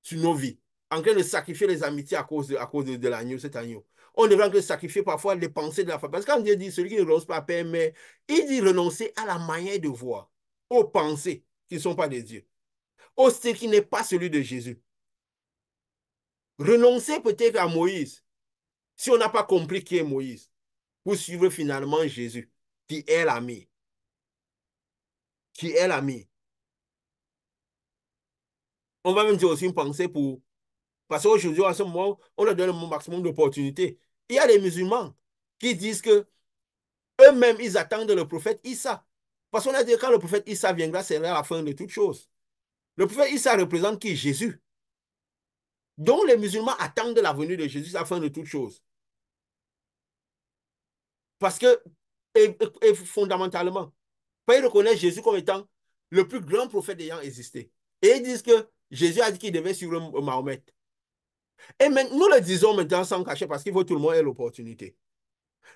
sur nos vies, en train de sacrifier les amitiés à cause de l'agneau, cet agneau. On devra sacrifier parfois les pensées de la famille. Parce que quand Dieu dit celui qui ne renonce pas à père, mais il dit renoncer à la manière de voir, aux pensées qui ne sont pas de Dieu, au style qui n'est pas celui de Jésus. Renoncer peut-être à Moïse, si on n'a pas compris qui est Moïse, pour suivre finalement Jésus, qui est l'ami. Qui est l'ami. On va même dire aussi une pensée pour... Parce qu'aujourd'hui, en ce moment, on leur donne le maximum d'opportunités. Il y a des musulmans qui disent que eux-mêmes, ils attendent le prophète Issa. Parce qu'on a dit que quand le prophète Issa viendra, c'est la fin de toutes choses. Le prophète Issa représente qui? Jésus. Donc les musulmans attendent la venue de Jésus à la fin de toutes choses. Parce que, et fondamentalement, ils reconnaissent Jésus comme étant le plus grand prophète ayant existé. Et ils disent que Jésus a dit qu'il devait suivre Mahomet. Et maintenant, nous le disons maintenant sans cacher parce qu'il faut que tout le monde ait l'opportunité.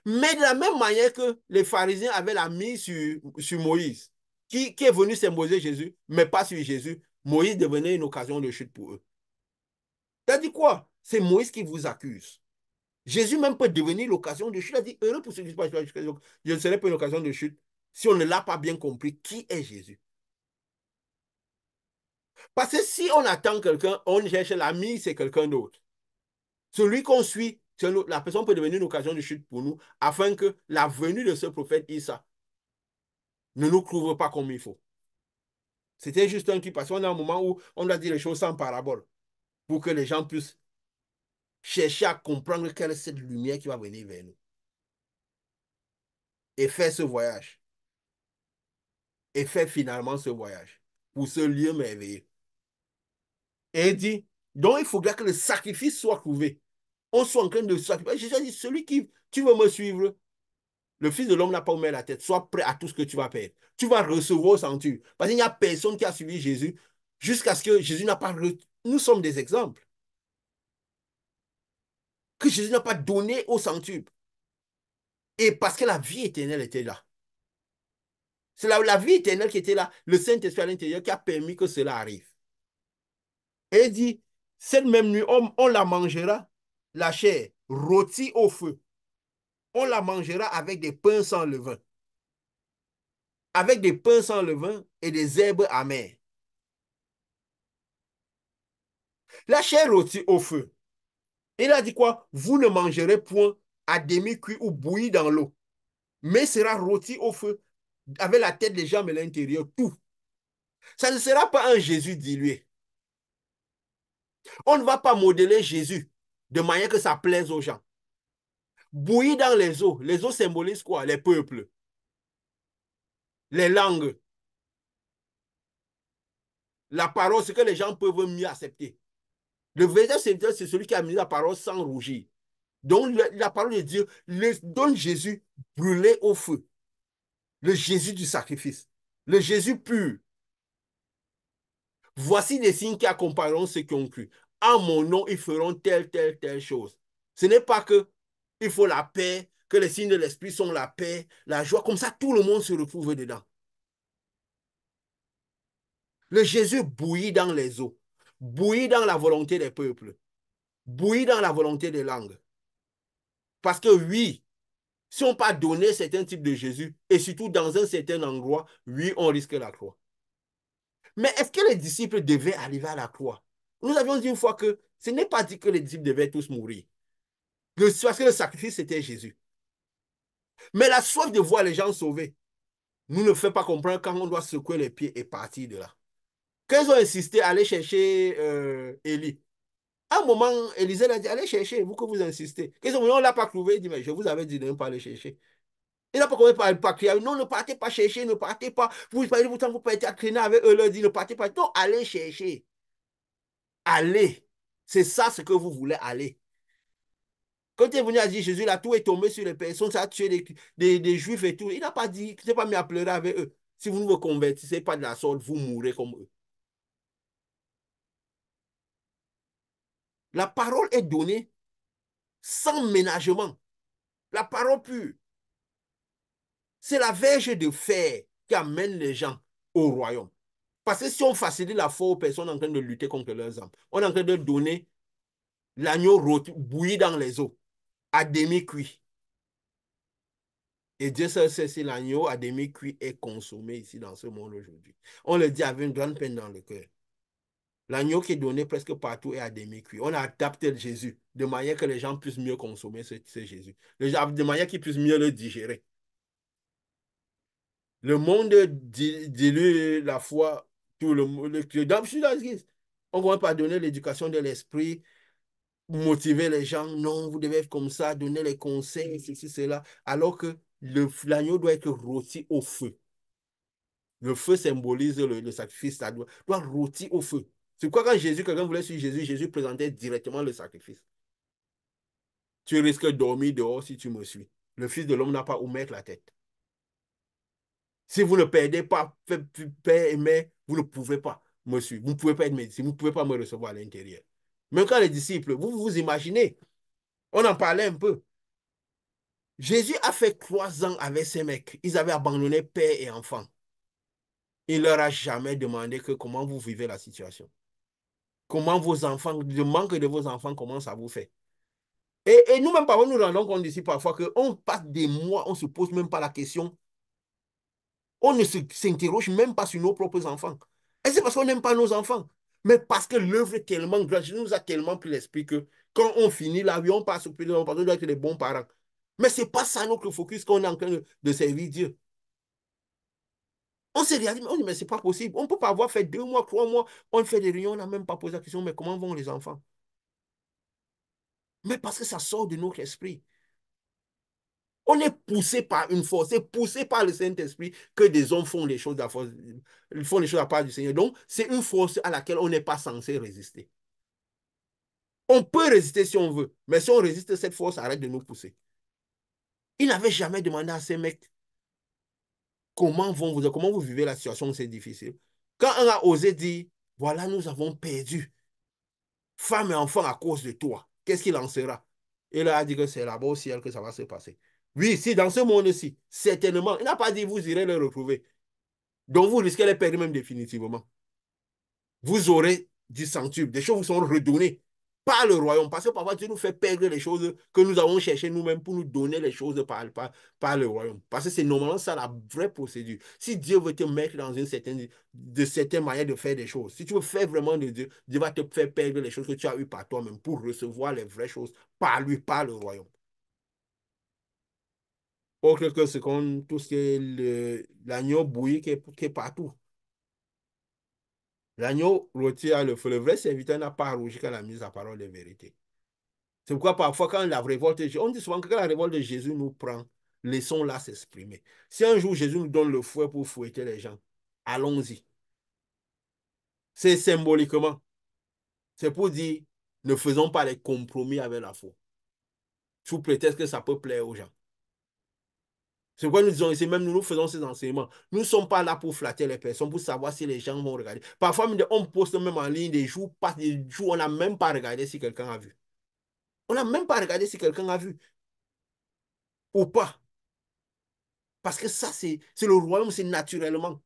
Mais de la même manière que les pharisiens avaient la mise sur Moïse, qui est venu symboliser Jésus, mais pas sur Jésus, Moïse devenait une occasion de chute pour eux. T'as dit quoi? C'est Moïse qui vous accuse. Jésus même peut devenir l'occasion de chute. Il a dit, heureux pour ceux qui se passent. Je ne serai pas une occasion de chute si on ne l'a pas bien compris qui est Jésus. Parce que si on attend quelqu'un, on cherche l'ami, c'est quelqu'un d'autre. Celui qu'on suit, la personne peut devenir une occasion de chute pour nous, afin que la venue de ce prophète Issa ne nous couvre pas comme il faut. C'était juste un truc, parce qu'on a un moment où on doit dire les choses sans parabole, pour que les gens puissent chercher à comprendre quelle est cette lumière qui va venir vers nous. Et faire ce voyage. Et faire finalement ce voyage. Pour ce lieu merveilleux. Et il dit, donc il faudra que le sacrifice soit trouvé. On soit en train de sacrifier. Jésus a dit, celui qui, tu veux me suivre, le Fils de l'homme n'a pas ouvert la tête. Sois prêt à tout ce que tu vas perdre. Tu vas recevoir au centuple. Parce qu'il n'y a personne qui a suivi Jésus jusqu'à ce que Jésus n'a pas... Nous sommes des exemples. Que Jésus n'a pas donné au centuple. Et parce que la vie éternelle était là. C'est la vie éternelle qui était là, le Saint-Esprit à l'intérieur qui a permis que cela arrive. Et il dit, cette même nuit, on la mangera, la chair, rôtie au feu. On la mangera avec des pains sans levain. Avec des pains sans levain et des herbes amères. La chair rôtie au feu. Il a dit quoi? Vous ne mangerez point à demi-cuit ou bouilli dans l'eau, mais sera rôti au feu avec la tête, les jambes et l'intérieur, tout. Ça ne sera pas un Jésus dilué. On ne va pas modeler Jésus de manière que ça plaise aux gens. Bouilli dans les eaux symbolisent quoi? Les peuples, les langues, la parole, ce que les gens peuvent mieux accepter. Le véritable serviteur, c'est celui qui a mis la parole sans rougir. Donc, la parole de Dieu donne Jésus brûlé au feu. Le Jésus du sacrifice. Le Jésus pur. Voici des signes qui accompagneront ceux qui ont cru. En mon nom, ils feront telle chose. Ce n'est pas que il faut la paix, que les signes de l'esprit sont la paix, la joie. Comme ça, tout le monde se retrouve dedans. Le Jésus bouillit dans les eaux, bouillit dans la volonté des peuples, bouillit dans la volonté des langues. Parce que oui, si on n'a pas donné certains types de Jésus, et surtout dans un certain endroit, oui, on risque la croix. Mais est-ce que les disciples devaient arriver à la croix? Nous avions dit une fois que ce n'est pas dit que les disciples devaient tous mourir. Parce que le sacrifice, c'était Jésus. Mais la soif de voir les gens sauvés nous ne fait pas comprendre quand on doit secouer les pieds et partir de là. Quand ils ont insisté à aller chercher Élie, à un moment, Élisée a dit, allez chercher, vous que vous insistez. Quand on ne l'a pas trouvé, il dit, mais je vous avais dit de ne pas aller chercher. Il n'a pas commencé par crier, non, ne partez pas chercher, ne partez pas. Vous parlez pourtant, vous partez à traîner avec eux, leur dit, ne partez pas. Non, allez chercher. Allez. C'est ça ce que vous voulez aller. Quand il est venu à dire Jésus, là, tout est tombé sur les personnes, ça a tué des Juifs et tout. Il n'a pas dit, il s'est pas mis à pleurer avec eux. Si vous ne vous convertissez pas de la sorte, vous mourrez comme eux. La parole est donnée sans ménagement. La parole pure. C'est la verge de fer qui amène les gens au royaume. Parce que si on facilite la foi aux personnes en train de lutter contre leurs âmes, on est en train de donner l'agneau bouilli dans les eaux, à demi-cuit. Et Dieu seul sait si l'agneau à demi-cuit est consommé ici dans ce monde aujourd'hui. On le dit avec une grande peine dans le cœur. L'agneau qui est donné presque partout est à demi-cuit. On a adapté Jésus de manière que les gens puissent mieux consommer ce Jésus. De manière qu'ils puissent mieux le digérer. Le monde dilue la foi, tout le monde. On ne va pas donner l'éducation de l'esprit, motiver les gens. Non, vous devez être comme ça, donner les conseils, ceci, cela. Alors que l'agneau doit être rôti au feu. Le feu symbolise le sacrifice, ça doit rôtir au feu. C'est pourquoi quand quelqu'un voulait suivre Jésus, Jésus présentait directement le sacrifice. Tu risques de dormir dehors si tu me suis. Le Fils de l'homme n'a pas où mettre la tête. Si vous ne perdez pas père et mère, vous ne pouvez pas me suivre. Vous ne pouvez pas être médecin, vous ne pouvez pas me recevoir à l'intérieur. Même quand les disciples, vous vous imaginez, on en parlait un peu. Jésus a fait 3 ans avec ces mecs. Ils avaient abandonné père et enfant. Il leur a jamais demandé que comment vous vivez la situation. Comment vos enfants, le manque de vos enfants, comment ça vous fait. Et nous-mêmes, parfois, nous nous rendons compte ici parfois qu'on passe des mois, on ne se pose même pas la question. On ne s'interroge même pas sur nos propres enfants. Et c'est parce qu'on n'aime pas nos enfants. Mais parce que l'œuvre est tellement grande, Jésus nous a tellement pris l'esprit que quand on finit la vie, on passe au plus de on doit être des bons parents. Mais ce n'est pas ça notre focus quand on est en train de servir Dieu. On s'est réalisé, mais ce n'est pas possible. On ne peut pas avoir fait 2 mois, 3 mois, on fait des réunions, on n'a même pas posé la question, mais comment vont les enfants? Mais parce que ça sort de notre esprit. On est poussé par une force, c'est poussé par le Saint-Esprit que des hommes font les choses à force, font les choses à part du Seigneur. Donc, c'est une force à laquelle on n'est pas censé résister. On peut résister si on veut, mais si on résiste, cette force arrête de nous pousser. Il n'avait jamais demandé à ces mecs comment vous vivez la situation, c'est difficile. Quand on a osé dire, voilà, nous avons perdu femme et enfant à cause de toi, qu'est-ce qu'il en sera? Il a dit que c'est là-bas au ciel que ça va se passer. Oui, si dans ce monde-ci, certainement, il n'a pas dit vous irez le retrouver. Donc vous risquez de les perdre même définitivement. Vous aurez du centuple, des choses vous sont redonnées par le royaume. Parce que parfois Dieu nous fait perdre les choses que nous avons cherchées nous-mêmes pour nous donner les choses par le royaume. Parce que c'est normalement ça la vraie procédure. Si Dieu veut te mettre dans de certaines manières de faire des choses, si tu veux faire vraiment de Dieu, Dieu va te faire perdre les choses que tu as eues par toi-même pour recevoir les vraies choses par lui, par le royaume. Autre que tout ce qui est l'agneau bouilli qui est partout. L'agneau rôti à le feu. Le vrai serviteur n'a pas rougi quand il a mis la parole de vérité. C'est pourquoi parfois, quand la révolte, on dit souvent que quand la révolte de Jésus nous prend, laissons-la s'exprimer. Si un jour Jésus nous donne le fouet pour fouetter les gens, allons-y. C'est symboliquement. C'est pour dire, ne faisons pas les compromis avec la foi. Sous prétexte que ça peut plaire aux gens. C'est pourquoi nous disons ici, même nous faisons ces enseignements. Nous ne sommes pas là pour flatter les personnes, pour savoir si les gens vont regarder. Parfois, on poste même en ligne des jours, pas des jours, on n'a même pas regardé si quelqu'un a vu. On n'a même pas regardé si quelqu'un a vu ou pas. Parce que ça, c'est le royaume, c'est naturellement.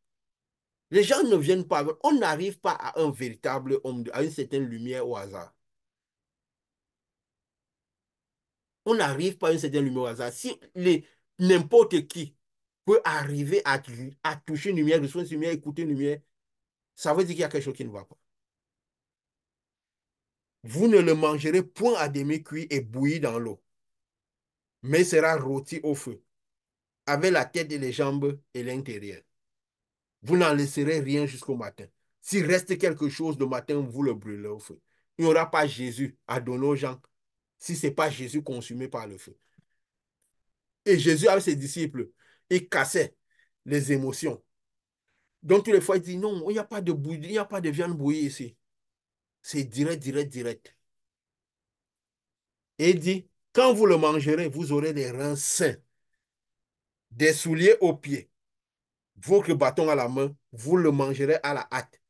Les gens ne viennent pas, on n'arrive pas à un véritable homme, à une certaine lumière au hasard. On n'arrive pas à une certaine lumière au hasard. Si n'importe qui peut arriver à toucher une lumière, recevoir une lumière, écouter une lumière, ça veut dire qu'il y a quelque chose qui ne va pas. Vous ne le mangerez point à demi-cuit et bouilli dans l'eau, mais sera rôti au feu, avec la tête et les jambes et l'intérieur. Vous n'en laisserez rien jusqu'au matin. S'il reste quelque chose le matin, vous le brûlerez au feu. Il n'y aura pas Jésus à donner aux gens si ce n'est pas Jésus consumé par le feu. Et Jésus, avec ses disciples, il cassait les émotions. Donc, tous les fois, il dit non, il n'y a pas de bouillie, il n'y a pas de viande bouillie ici. C'est direct, direct, direct. Et il dit, quand vous le mangerez, vous aurez les reins sains, des souliers aux pieds, votre bâton à la main, vous le mangerez à la hâte.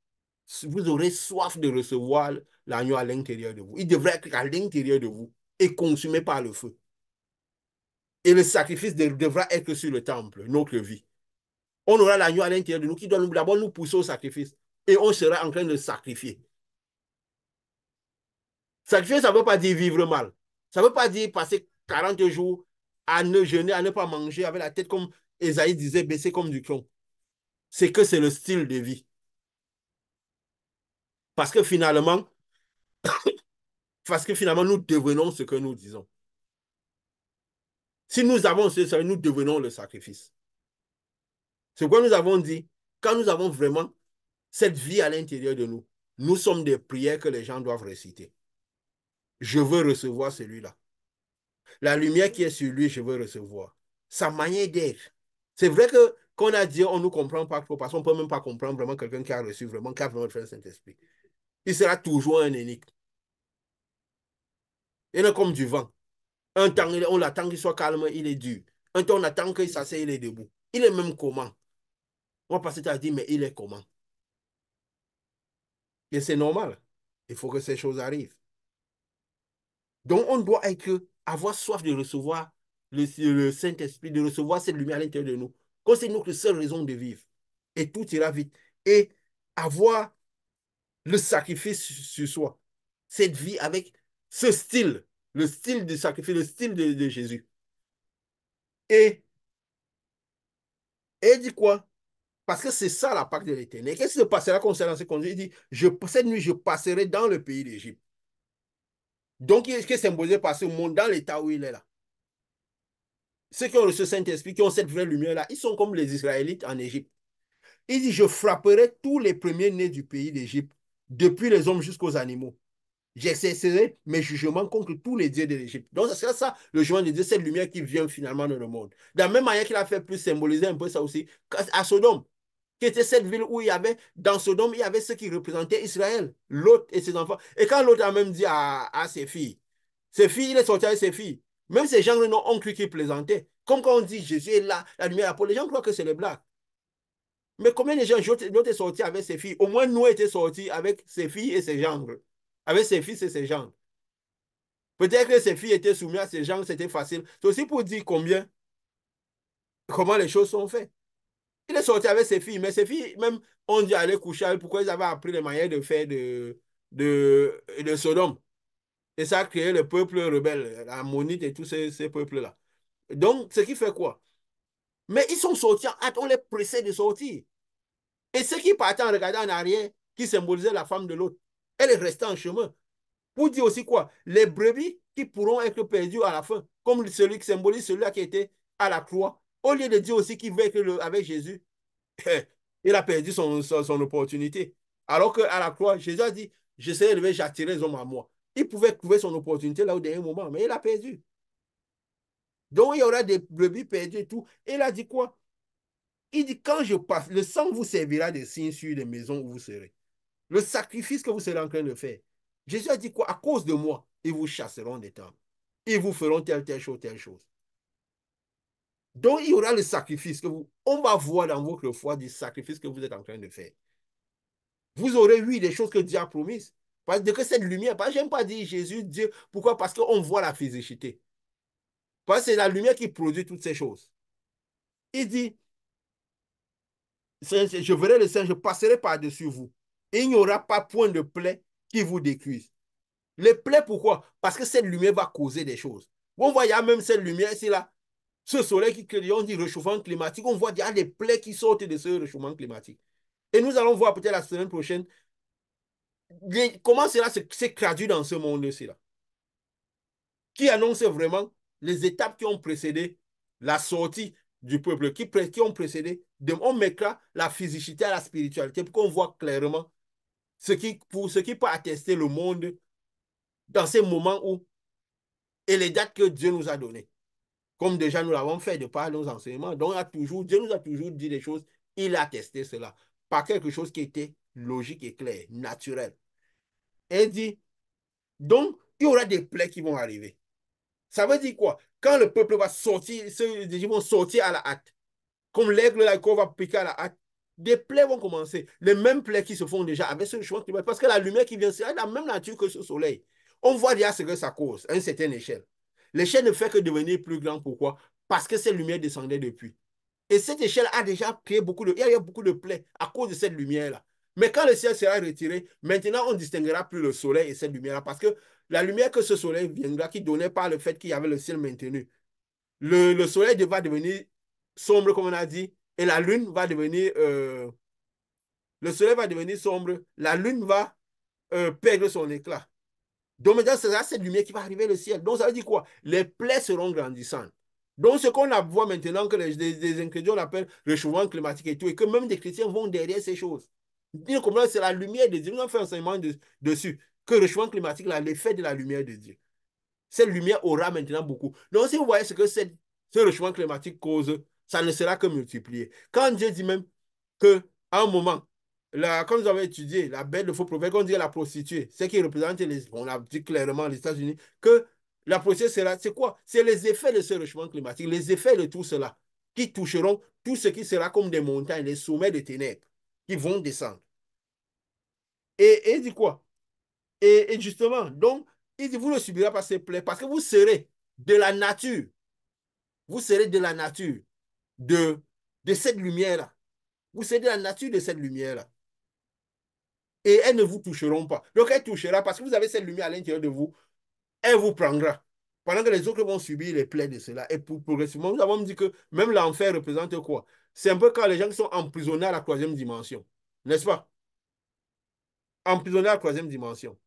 Vous aurez soif de recevoir l'agneau à l'intérieur de vous. Il devrait être à l'intérieur de vous et consumé par le feu. Et le sacrifice devra être sur le temple, notre vie. On aura l'agneau à l'intérieur de nous qui doit d'abord nous pousser au sacrifice. Et on sera en train de sacrifier. Sacrifier, ça ne veut pas dire vivre mal. Ça ne veut pas dire passer 40 jours à ne jeûner, à ne pas manger avec la tête, comme Esaïe disait, baissée comme du tronc. C'est que c'est le style de vie. Parce que finalement, nous devenons ce que nous disons. Si nous avons ce, nous devenons le sacrifice. C'est quoi nous avons dit, quand nous avons vraiment cette vie à l'intérieur de nous, nous sommes des prières que les gens doivent réciter. Je veux recevoir celui-là. La lumière qui est sur lui, je veux recevoir. Sa manière d'être. C'est vrai que quand on a dit, on ne nous comprend pas trop, parce qu'on ne peut même pas comprendre vraiment quelqu'un qui a reçu vraiment, qui a vraiment fait le Saint-Esprit. Il sera toujours un énigme. Il est comme du vent. Un temps, on attend qu'il soit calme, il est dur. Un temps, on attend qu'il s'assied, il est debout. Il est même comment? On va passer à dire, mais il est comment? Et c'est normal. Il faut que ces choses arrivent. Donc, on doit avoir soif de recevoir le Saint-Esprit, de recevoir cette lumière à l'intérieur de nous. Comme c'est notre seule raison de vivre. Et tout ira vite. Et avoir le sacrifice sur soi. Cette vie avec ce style, le style de sacrifice, le style de Jésus. Et, et il dit quoi? Parce que c'est ça la Pâque de l'Éternel. Qu'est-ce qui se passera concernant ce conduit? Il dit, cette nuit, je passerai dans le pays d'Égypte. Donc, il est symbolisé par ce monde dans l'état où il est là. Ceux qui ont reçu Saint-Esprit, qui ont cette vraie lumière-là, ils sont comme les Israélites en Égypte. Il dit, je frapperai tous les premiers-nés du pays d'Égypte, depuis les hommes jusqu'aux animaux. J'exercerai mes jugements contre tous les dieux de l'Égypte. Donc, c'est ça, le jugement de Dieu, cette lumière qui vient finalement dans le monde. De la même manière qu'il a fait plus symboliser un peu ça aussi, à Sodome, qui était cette ville où il y avait, dans Sodome, il y avait ceux qui représentaient Israël, Lot et ses enfants. Et quand Lot a même dit à ses filles, il est sorti avec ses filles. Même ces gens ont cru qu'il plaisantait. Comme quand on dit Jésus est là, la lumière est pour les gens croient que c'est les blagues. Mais combien de gens, Lot est sorti avec ses filles? Au moins, Noé était sorti avec ses filles et ses gendres. Avec ses fils et ses gendres. Peut-être que ses filles étaient soumises à ces gendres, c'était facile. C'est aussi pour dire comment les choses sont faites. Il est sorti avec ses filles, mais ses filles, même, ont dit aller coucher avec, pourquoi ils avaient appris les manières de faire de Sodome. Et ça a créé le peuple rebelle, l'ammonite et tous ces peuples-là. Donc, ce qui fait quoi? Mais ils sont sortis en hâte, on les pressait de sortir. Et ceux qui partaient en regardant en arrière, qui symbolisaient la femme de l'autre, elle est restée en chemin. Pour dire aussi quoi? Les brebis qui pourront être perdues à la fin, comme celui qui symbolise celui-là qui était à la croix, au lieu de dire aussi qu'il veut être avec Jésus, il a perdu son opportunité. Alors qu'à la croix, Jésus a dit, j'essaie de j'attirer les hommes à moi. Il pouvait trouver son opportunité là au dernier moment, mais il a perdu. Donc il y aura des brebis perdues et tout. Et il a dit quoi? Il dit, quand je passe, le sang vous servira de signe sur les maisons où vous serez. Le sacrifice que vous serez en train de faire. Jésus a dit quoi? À cause de moi, ils vous chasseront des temples. Ils vous feront telle chose, telle chose. Donc, il y aura le sacrifice on va voir dans votre foi du sacrifice que vous êtes en train de faire. Vous aurez vu des choses que Dieu a promises. Parce que cette lumière, je n'aime pas dire Jésus, Dieu. Pourquoi? Parce qu'on voit la physicité. Parce que c'est la lumière qui produit toutes ces choses. Il dit, je verrai le Seigneur, je passerai par-dessus vous. Et il n'y aura pas point de plaie qui vous décuise. Les plaies, pourquoi? Parce que cette lumière va causer des choses. On voit, il y a même cette lumière ici, là. Ce soleil qui crée, on dit réchauffement climatique. On voit, il y a des plaies qui sortent de ce réchauffement climatique. Et nous allons voir peut-être la semaine prochaine comment cela s'est traduit dans ce monde-ci, là. Qui annonce vraiment les étapes qui ont précédé la sortie du peuple, qui ont précédé. On mettra la physicité à la spiritualité pour qu'on voit clairement pour ce qui peut attester le monde dans ces moments où, et les dates que Dieu nous a données. Comme déjà nous l'avons fait de par nos enseignements. Donc, Dieu nous a toujours dit des choses, il a testé cela par quelque chose qui était logique et clair, naturel. Et il dit, donc, il y aura des plaies qui vont arriver. Ça veut dire quoi? Quand le peuple va sortir, ils vont sortir à la hâte, comme l'aigle là qu'on va piquer à la hâte, des plaies vont commencer. Les mêmes plaies qui se font déjà avec ce changement climatique, parce que la lumière qui vient, c'est la même nature que ce soleil. On voit déjà ce que ça cause à une certaine échelle. L'échelle ne fait que devenir plus grande. Pourquoi? Parce que cette lumière descendait depuis. Et cette échelle a déjà créé il y a beaucoup de plaies à cause de cette lumière-là. Mais quand le ciel sera retiré, maintenant on ne distinguera plus le soleil et cette lumière-là. Parce que la lumière que ce soleil viendra, qui donnait par le fait qu'il y avait le ciel maintenu, le soleil va devenir sombre, comme on a dit, et la lune va devenir. Le soleil va devenir sombre, la lune va perdre son éclat. Donc maintenant, c'est cette lumière qui va arriver au ciel. Donc ça veut dire quoi? Les plaies seront grandissantes. Donc ce qu'on voit maintenant que les ingrédients l'appellent réchauffement climatique et tout, et que même des chrétiens vont derrière ces choses. Dire comment c'est la lumière de Dieu. Nous avons fait un enseignement dessus, que le réchauffement climatique, l'effet de la lumière de Dieu. Cette lumière aura maintenant beaucoup. Donc si vous voyez ce que ce réchauffement climatique cause, ça ne sera que multiplié. Quand Dieu dit même qu'à un moment, quand nous avons étudié la belle de faux prophètes, on dit la prostituée, ce qui représente, on a dit clairement les États-Unis, que la prostituée sera, c'est quoi? C'est les effets de ce réchauffement climatique, les effets de tout cela qui toucheront tout ce qui sera comme des montagnes, les sommets de ténèbres qui vont descendre. Et dit quoi? Et justement, donc, Il dit, vous ne subirez pas ces plaies parce que vous serez de la nature. Vous serez de la nature de, de cette lumière-là. Vous serez de la nature de cette lumière-là. Et elles ne vous toucheront pas. Donc, elle touchera parce que vous avez cette lumière à l'intérieur de vous. Elle vous prendra. Pendant que les autres vont subir les plaies de cela. Et progressivement, nous avons dit que même l'enfer représente quoi? C'est un peu quand les gens qui sont emprisonnés à la troisième dimension. N'est-ce pas? Emprisonnés à la troisième dimension.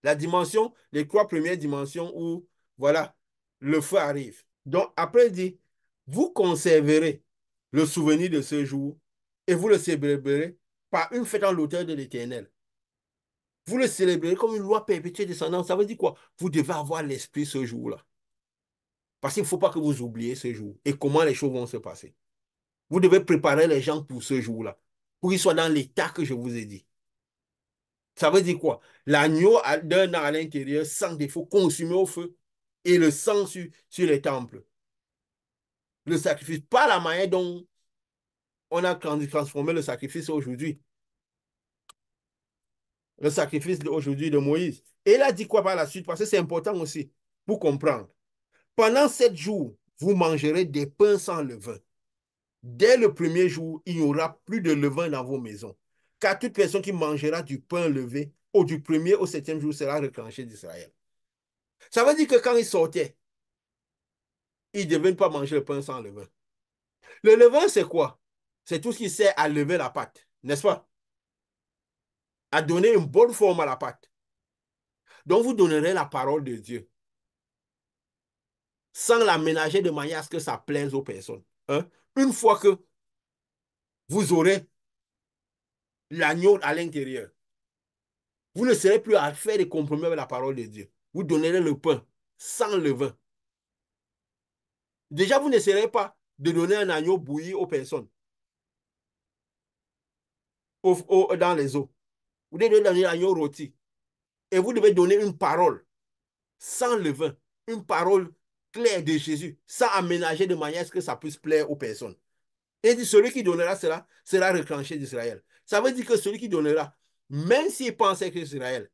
La dimension, les trois premières dimensions où, voilà, le feu arrive. Donc, après, il dit, vous conserverez le souvenir de ce jour et vous le célébrerez par une fête en l'auteur de l'Éternel. Vous le célébrerez comme une loi perpétuelle descendante. Ça veut dire quoi? Vous devez avoir l'esprit ce jour-là. Parce qu'il ne faut pas que vous oubliez ce jour et comment les choses vont se passer. Vous devez préparer les gens pour ce jour-là, pour qu'ils soient dans l'état que je vous ai dit. Ça veut dire quoi? L'agneau d'un an à l'intérieur, sans défaut, consumé au feu, et le sang sur les temples. Le sacrifice, pas la manière dont on a transformé le sacrifice aujourd'hui. Le sacrifice aujourd'hui de Moïse. Et il a dit quoi par la suite? Parce que c'est important aussi pour comprendre. Pendant 7 jours, vous mangerez des pains sans levain. Dès le premier jour, il n'y aura plus de levain dans vos maisons. Car toute personne qui mangera du pain levé, ou du premier au septième jour, sera retranchée d'Israël. Ça veut dire que quand ils sortaient, ils ne devaient pas manger le pain sans levain. Le levain, c'est quoi? C'est tout ce qui sert à lever la pâte, n'est-ce pas? À donner une bonne forme à la pâte. Donc, vous donnerez la parole de Dieu sans l'aménager de manière à ce que ça plaise aux personnes. Hein? Une fois que vous aurez l'agneau à l'intérieur, vous ne serez plus à faire des compromis avec la parole de Dieu. Vous donnerez le pain sans levain. Déjà, vous n'essaierez pas de donner un agneau bouilli aux personnes dans les eaux. Vous devez donner un agneau rôti. Et vous devez donner une parole sans levain, une parole claire de Jésus, sans aménager de manière à ce que ça puisse plaire aux personnes. Et celui qui donnera cela sera retranché d'Israël. Ça veut dire que celui qui donnera, même s'il pensait que Israël,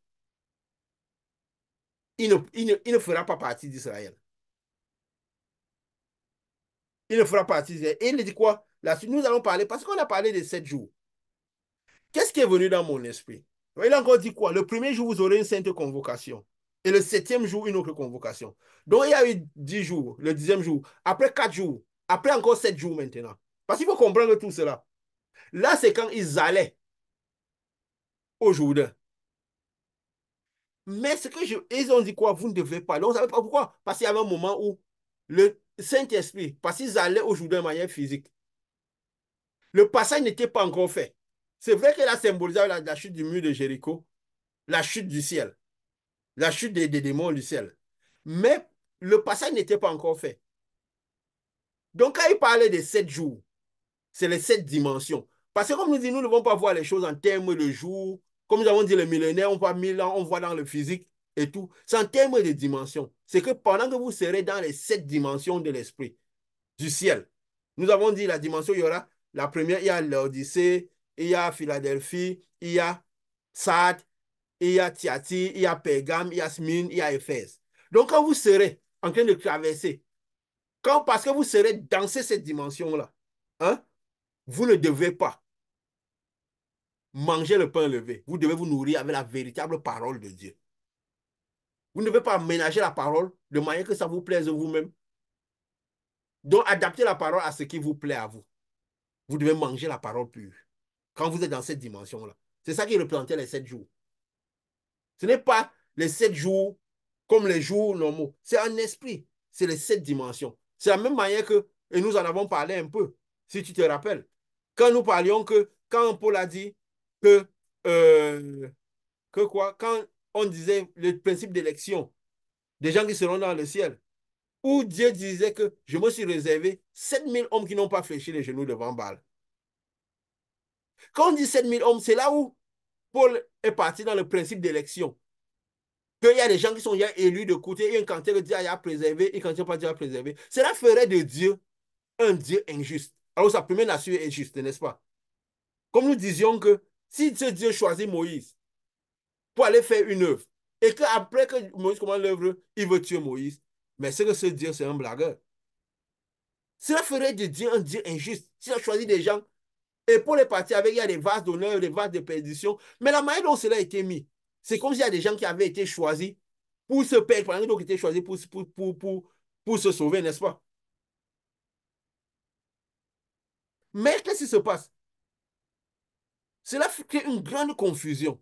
il ne fera pas partie d'Israël. Il ne fera pas partie d'Israël. Et il dit quoi? Là, nous allons parler, parce qu'on a parlé de 7 jours. Qu'est-ce qui est venu dans mon esprit? Il a encore dit quoi? Le premier jour, vous aurez une sainte convocation. Et le septième jour, une autre convocation. Donc, il y a eu 10 jours, le 10e jour. Après 4 jours. Après encore 7 jours maintenant. Parce qu'il faut comprendre tout cela. Là, c'est quand ils allaient au Jourdain. Mais ce que ils ont dit quoi? Vous ne devez pas. Donc, on ne savait pas pourquoi. Parce qu'il y avait un moment où le Saint-Esprit, parce qu'ils allaient au Jourdain de manière physique, le passage n'était pas encore fait. C'est vrai qu'elle a symbolisé la chute du mur de Jéricho, la chute du ciel, la chute des démons du ciel. Mais le passage n'était pas encore fait. Donc, quand il parlait des 7 jours, c'est les 7 dimensions. Parce que comme nous dit, nous ne devons pas voir les choses en termes de jours. Comme nous avons dit, les millénaires, on voit 1000 ans, on voit dans le physique et tout. C'est en termes de dimensions. C'est que pendant que vous serez dans les 7 dimensions de l'esprit, du ciel, nous avons dit la dimension, il y aura la première, il y a l'Odyssée, il y a Philadelphie, il y a Sardes, il y a Thyatire, il y a Pergame, il y a Smyrne, il y a Éphèse. Donc, quand vous serez en train de traverser, parce que vous serez dans cette dimension-là, hein, vous ne devez pas manger le pain levé. Vous devez vous nourrir avec la véritable parole de Dieu. Vous ne devez pas ménager la parole de manière que ça vous plaise vous-même. Donc, adaptez la parole à ce qui vous plaît à vous. Vous devez manger la parole pure quand vous êtes dans cette dimension-là. C'est ça qui représentait les 7 jours. Ce n'est pas les 7 jours comme les jours normaux. C'est un esprit. C'est les 7 dimensions. C'est la même manière que, et nous en avons parlé un peu, si tu te rappelles. Quand nous parlions quand Paul a dit que, euh, que quoi, quand on disait le principe d'élection des gens qui seront dans le ciel, où Dieu disait que je me suis réservé 7000 hommes qui n'ont pas fléchi les genoux devant Baal. Quand on dit 7000 hommes, c'est là où Paul est parti dans le principe d'élection. Qu'il y a des gens qui sont déjà élus de côté, et un canteur dit qu'il a préservé, et quand il pas déjà préservé. Cela ferait de Dieu un Dieu injuste. Alors sa première nature est juste, n'est-ce pas? Comme nous disions que Si ce Dieu choisit Moïse pour aller faire une œuvre, et qu'après que Moïse commence l'œuvre, il veut tuer Moïse, mais c'est que ce Dieu, c'est un blagueur. Cela ferait de Dieu un Dieu injuste. S'il a choisi des gens, et pour les partir avec, il y a des vases d'honneur, des vases de perdition, mais la manière dont cela a été mis, c'est comme s'il y a des gens qui avaient été choisis pour se perdre, pendant que d'autres étaient choisis pour se sauver, n'est-ce pas? Mais qu'est-ce qui se passe? Cela crée une grande confusion.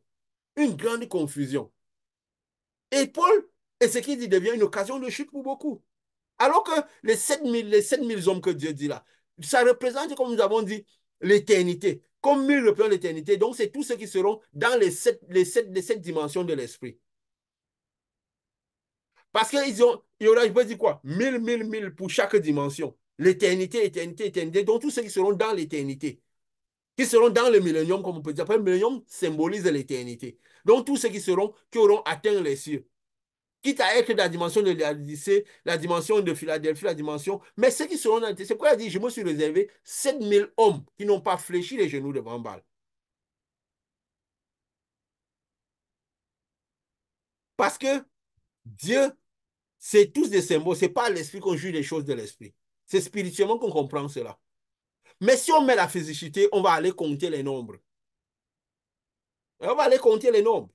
Une grande confusion. Et Paul, et ce qu'il dit devient une occasion de chute pour beaucoup. Alors que les 7 000 hommes que Dieu dit là, ça représente, comme nous avons dit, l'éternité. Comme 1000 représentent l'éternité, donc c'est tous ceux qui seront dans les sept dimensions de l'esprit. Parce qu'il y aura, je peux dire quoi? 1000 pour chaque dimension. L'éternité, éternité, éternité. Donc tous ceux qui seront dans l'éternité, qui seront dans le millénium, comme on peut dire. Après, le millénium symbolise l'éternité. Donc tous ceux qui auront atteint les cieux. Quitte à être la dimension de l'Odyssée, la dimension de Philadelphie, la dimension. Mais ceux qui seront dans c'est quoi il dit? Je me suis réservé 7 000 hommes qui n'ont pas fléchi les genoux devant Baal. Parce que Dieu, c'est tous des symboles. C'est pas à l'esprit qu'on juge les choses de l'esprit. C'est spirituellement qu'on comprend cela. Mais si on met la physicité, on va aller compter les nombres. Et on va aller compter les nombres.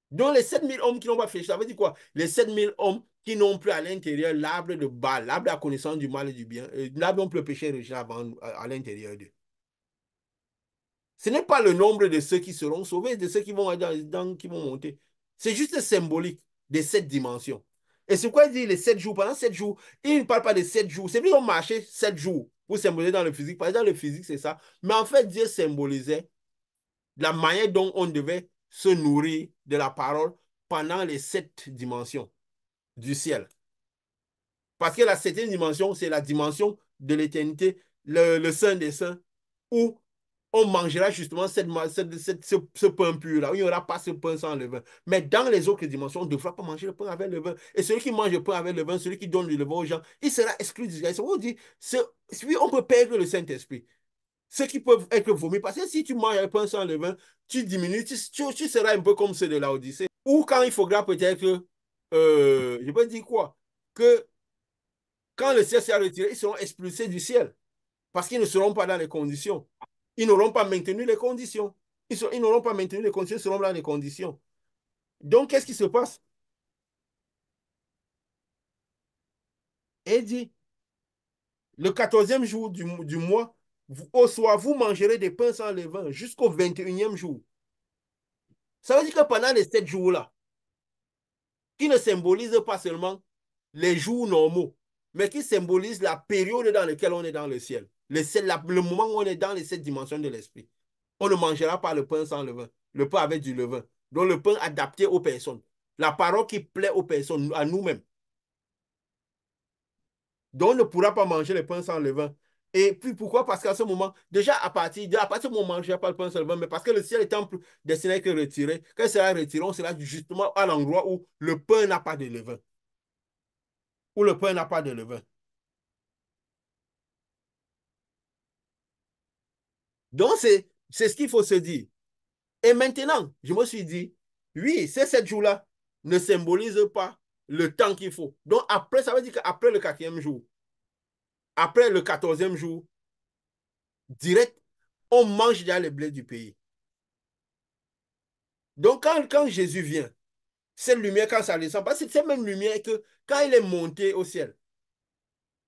Donc les 7 000 hommes qui n'ont pas fléchi, ça veut dire quoi? Les 7 000 hommes qui n'ont plus à l'intérieur l'arbre de Baal, l'arbre de la connaissance du mal et du bien, l'arbre dont le péché original à l'intérieur d'eux. Ce n'est pas le nombre de ceux qui seront sauvés, de ceux qui vont, qui vont monter. C'est juste symbolique de cette dimension. Et c'est quoi il dit les 7 jours? Pendant 7 jours, il ne parle pas de 7 jours. C'est plus qu'on marchait 7 jours pour symboliser dans le physique. Par exemple, dans le physique, c'est ça. Mais en fait, Dieu symbolisait la manière dont on devait se nourrir de la parole pendant les 7 dimensions du ciel. Parce que la septième dimension, c'est la dimension de l'éternité, le Saint des Saints, où on mangera justement ce pain pur-là, où il n'y aura pas ce pain sans levain. Mais dans les autres dimensions, on ne devra pas manger le pain avec le levain. Et celui qui mange le pain avec le levain, celui qui donne le levain aux gens, il sera exclu du ciel. On dit, oui, on peut perdre le Saint-Esprit. Ceux qui peuvent être vomis, parce que si tu manges le pain sans levain, tu diminues, tu seras un peu comme ceux de l'Odyssée. Ou quand il faudra peut-être, je peux dire quoi, que quand le ciel sera retiré, ils seront expulsés du ciel parce qu'ils ne seront pas dans les conditions. Ils n'auront pas maintenu les conditions. Ils n'auront pas maintenu les conditions, ils seront dans les conditions. Donc, qu'est-ce qui se passe? Il dit, le 14e jour du mois, au soir, vous mangerez des pains sans levain jusqu'au 21e jour. Ça veut dire que pendant les 7 jours-là, qui ne symbolisent pas seulement les jours normaux, mais qui symbolisent la période dans laquelle on est dans le ciel. Le moment où on est dans les 7 dimensions de l'esprit. On ne mangera pas le pain sans levain, le pain avec du levain. Donc le pain adapté aux personnes. La parole qui plaît aux personnes, à nous-mêmes. Donc on ne pourra pas manger le pain sans levain. Et puis pourquoi? Parce qu'à ce moment, déjà à partir du moment où on ne mangera pas le pain sans levain, mais parce que le ciel est temple destiné à être retiré, quand il sera retiré, on sera justement à l'endroit où le pain n'a pas de levain. Où le pain n'a pas de levain. Donc c'est ce qu'il faut se dire. Et maintenant, je me suis dit, oui, ces 7 jours-là ne symbolisent pas le temps qu'il faut. Donc après, ça veut dire qu'après le 4e jour, après le 14e jour, direct, on mange déjà les blés du pays. Donc quand Jésus vient, cette lumière, quand ça descend, parce que c'est cette même lumière que quand il est monté au ciel,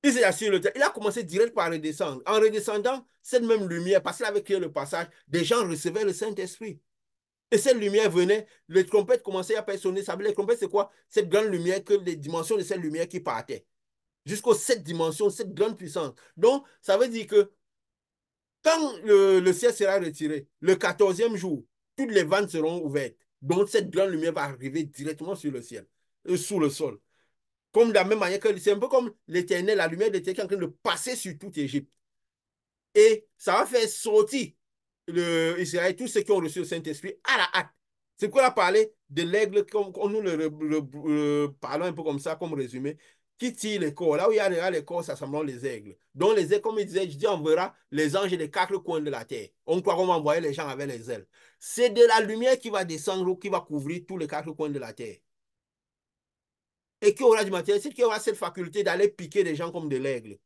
il s'est assis sur le terre, il a commencé direct par redescendre. En redescendant, cette même lumière, parce qu'il avait créé le passage, des gens recevaient le Saint-Esprit. Et cette lumière venait, les trompettes commençaient à sonner. Les trompettes, c'est quoi? Cette grande lumière, que les dimensions de cette lumière qui partaient. Jusqu'aux 7 dimensions, cette grande puissance. Donc, ça veut dire que quand le ciel sera retiré, le 14e jour, toutes les vannes seront ouvertes. Donc, cette grande lumière va arriver directement sur le ciel, sous le sol. Comme de la même manière que c'est un peu comme l'éternel, la lumière de l'éternel qui est en train de passer sur toute Égypte. Et ça va faire sortir Israël, tous ceux qui ont reçu le Saint-Esprit, à la hâte. C'est quoi a parlé de l'aigle, comme nous le parlons un peu comme ça, comme résumé. qui tire les corps. Là où il y a les corps, ça semblant les aigles. Donc les aigles, comme il disait, je dis, on verra les anges des quatre coins de la terre. On croit qu'on va envoyer les gens avec les ailes. C'est de la lumière qui va descendre, qui va couvrir tous les quatre coins de la terre. Et qui aura du matériel, c'est qui aura cette faculté d'aller piquer les gens comme de l'aigle.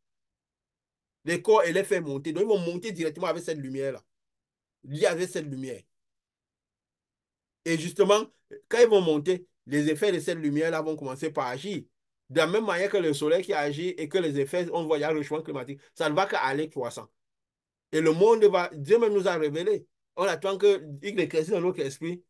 Les corps et les faire monter. Donc ils vont monter directement avec cette lumière-là. Lié avec cette lumière. Et justement, quand ils vont monter, les effets de cette lumière-là vont commencer par agir. De la même manière que le soleil qui agit et que les effets, on voit, il y a le changement climatique, ça ne va qu'aller croissant. Et le monde va, Dieu même nous a révélé. On attend qu'il éclaircisse dans notre esprit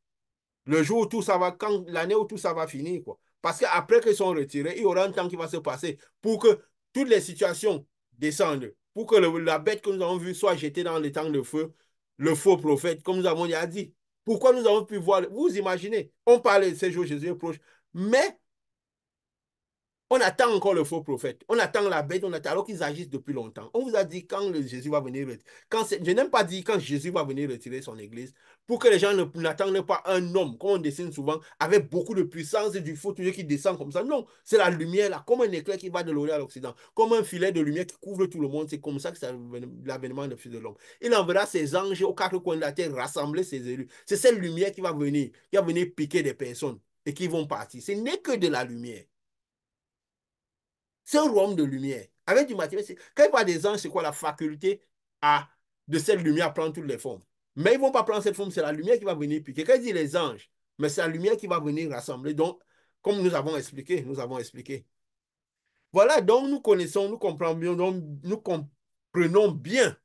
le jour où tout ça va, quand l'année où tout ça va finir, quoi. Parce qu'après qu'ils sont retirés, il y aura un temps qui va se passer pour que toutes les situations descendent, pour que la bête que nous avons vue soit jetée dans les temps de feu, le faux prophète, comme nous avons déjà dit. Pourquoi nous avons pu voir, vous imaginez, on parle de ces jours, Jésus est proche, mais on attend encore le faux prophète. On attend la bête, on attend alors qu'ils agissent depuis longtemps. On vous a dit quand Jésus va venir. Je n'aime pas dire quand Jésus va venir retirer son église pour que les gens n'attendent pas un homme, comme on dessine souvent, avec beaucoup de puissance et du feu toujours qui descend comme ça. Non, c'est la lumière là, comme un éclair qui va de l'Orient à l'Occident, comme un filet de lumière qui couvre tout le monde. C'est comme ça que c'est l'avènement du Fils de l'homme. Il enverra ses anges aux quatre coins de la terre, rassembler ses élus. C'est cette lumière qui va venir piquer des personnes et qui vont partir. Ce n'est que de la lumière. C'est un royaume de lumière. Avec du matériel, quand il parle des anges, c'est quoi la faculté de cette lumière à prendre toutes les formes. Mais ils ne vont pas prendre cette forme, c'est la lumière qui va venir piquer. Quand il dit les anges, mais c'est la lumière qui va venir rassembler. Donc, comme nous avons expliqué. Voilà, donc nous connaissons, nous comprenons bien, donc nous comprenons bien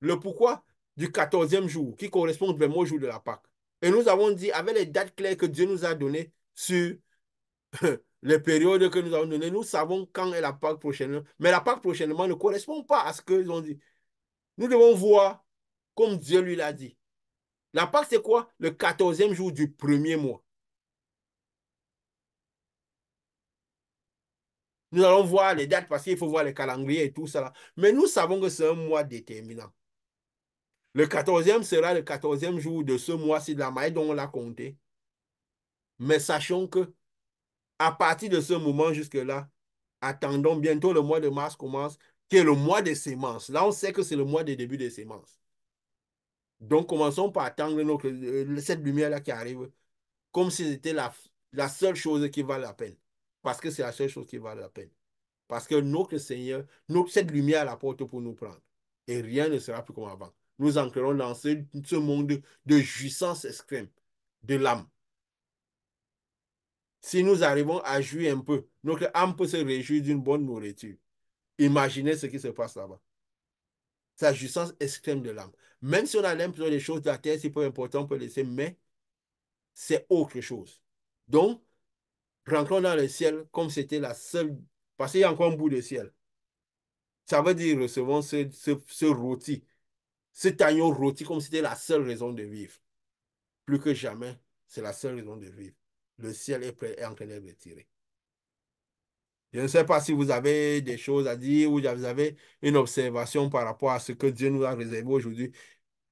le pourquoi du 14e jour, qui correspond vraiment au jour de la Pâque. Et nous avons dit, avec les dates claires que Dieu nous a données sur les périodes que nous avons données, nous savons quand est la Pâque prochainement. Mais la Pâque prochainement ne correspond pas à ce qu'ils ont dit. Nous devons voir comme Dieu lui l'a dit. La Pâque, c'est quoi? Le 14e jour du premier mois. Nous allons voir les dates parce qu'il faut voir les calendriers et tout ça. Mais nous savons que c'est un mois déterminant. Le 14e sera le 14e jour de ce mois-ci de la manière dont on l'a compté. Mais sachons que à partir de ce moment jusque-là, attendons, bientôt le mois de mars commence, qui est le mois des semences. Là, on sait que c'est le mois des débuts des semences. Donc, commençons par attendre cette lumière-là qui arrive, comme si c'était la seule chose qui valait la peine. Parce que c'est la seule chose qui valait la peine. Parce que notre Seigneur, cette lumière à la porte pour nous prendre. Et rien ne sera plus comme avant. Nous entrerons dans ce monde de jouissance extrême de l'âme. Si nous arrivons à jouir un peu, notre âme peut se réjouir d'une bonne nourriture. Imaginez ce qui se passe là-bas. C'est la jouissance extrême de l'âme. Même si on a l'impression des choses de la terre, c'est peu important, on peut laisser, mais c'est autre chose. Donc, rentrons dans le ciel comme c'était la seule, parce qu'il y a encore un bout de ciel. Ça veut dire recevons ce rôti, cet agneau rôti comme c'était la seule raison de vivre. Plus que jamais, c'est la seule raison de vivre. Le ciel est prêt et en train de retirer. Je ne sais pas si vous avez des choses à dire ou vous avez une observation par rapport à ce que Dieu nous a réservé aujourd'hui,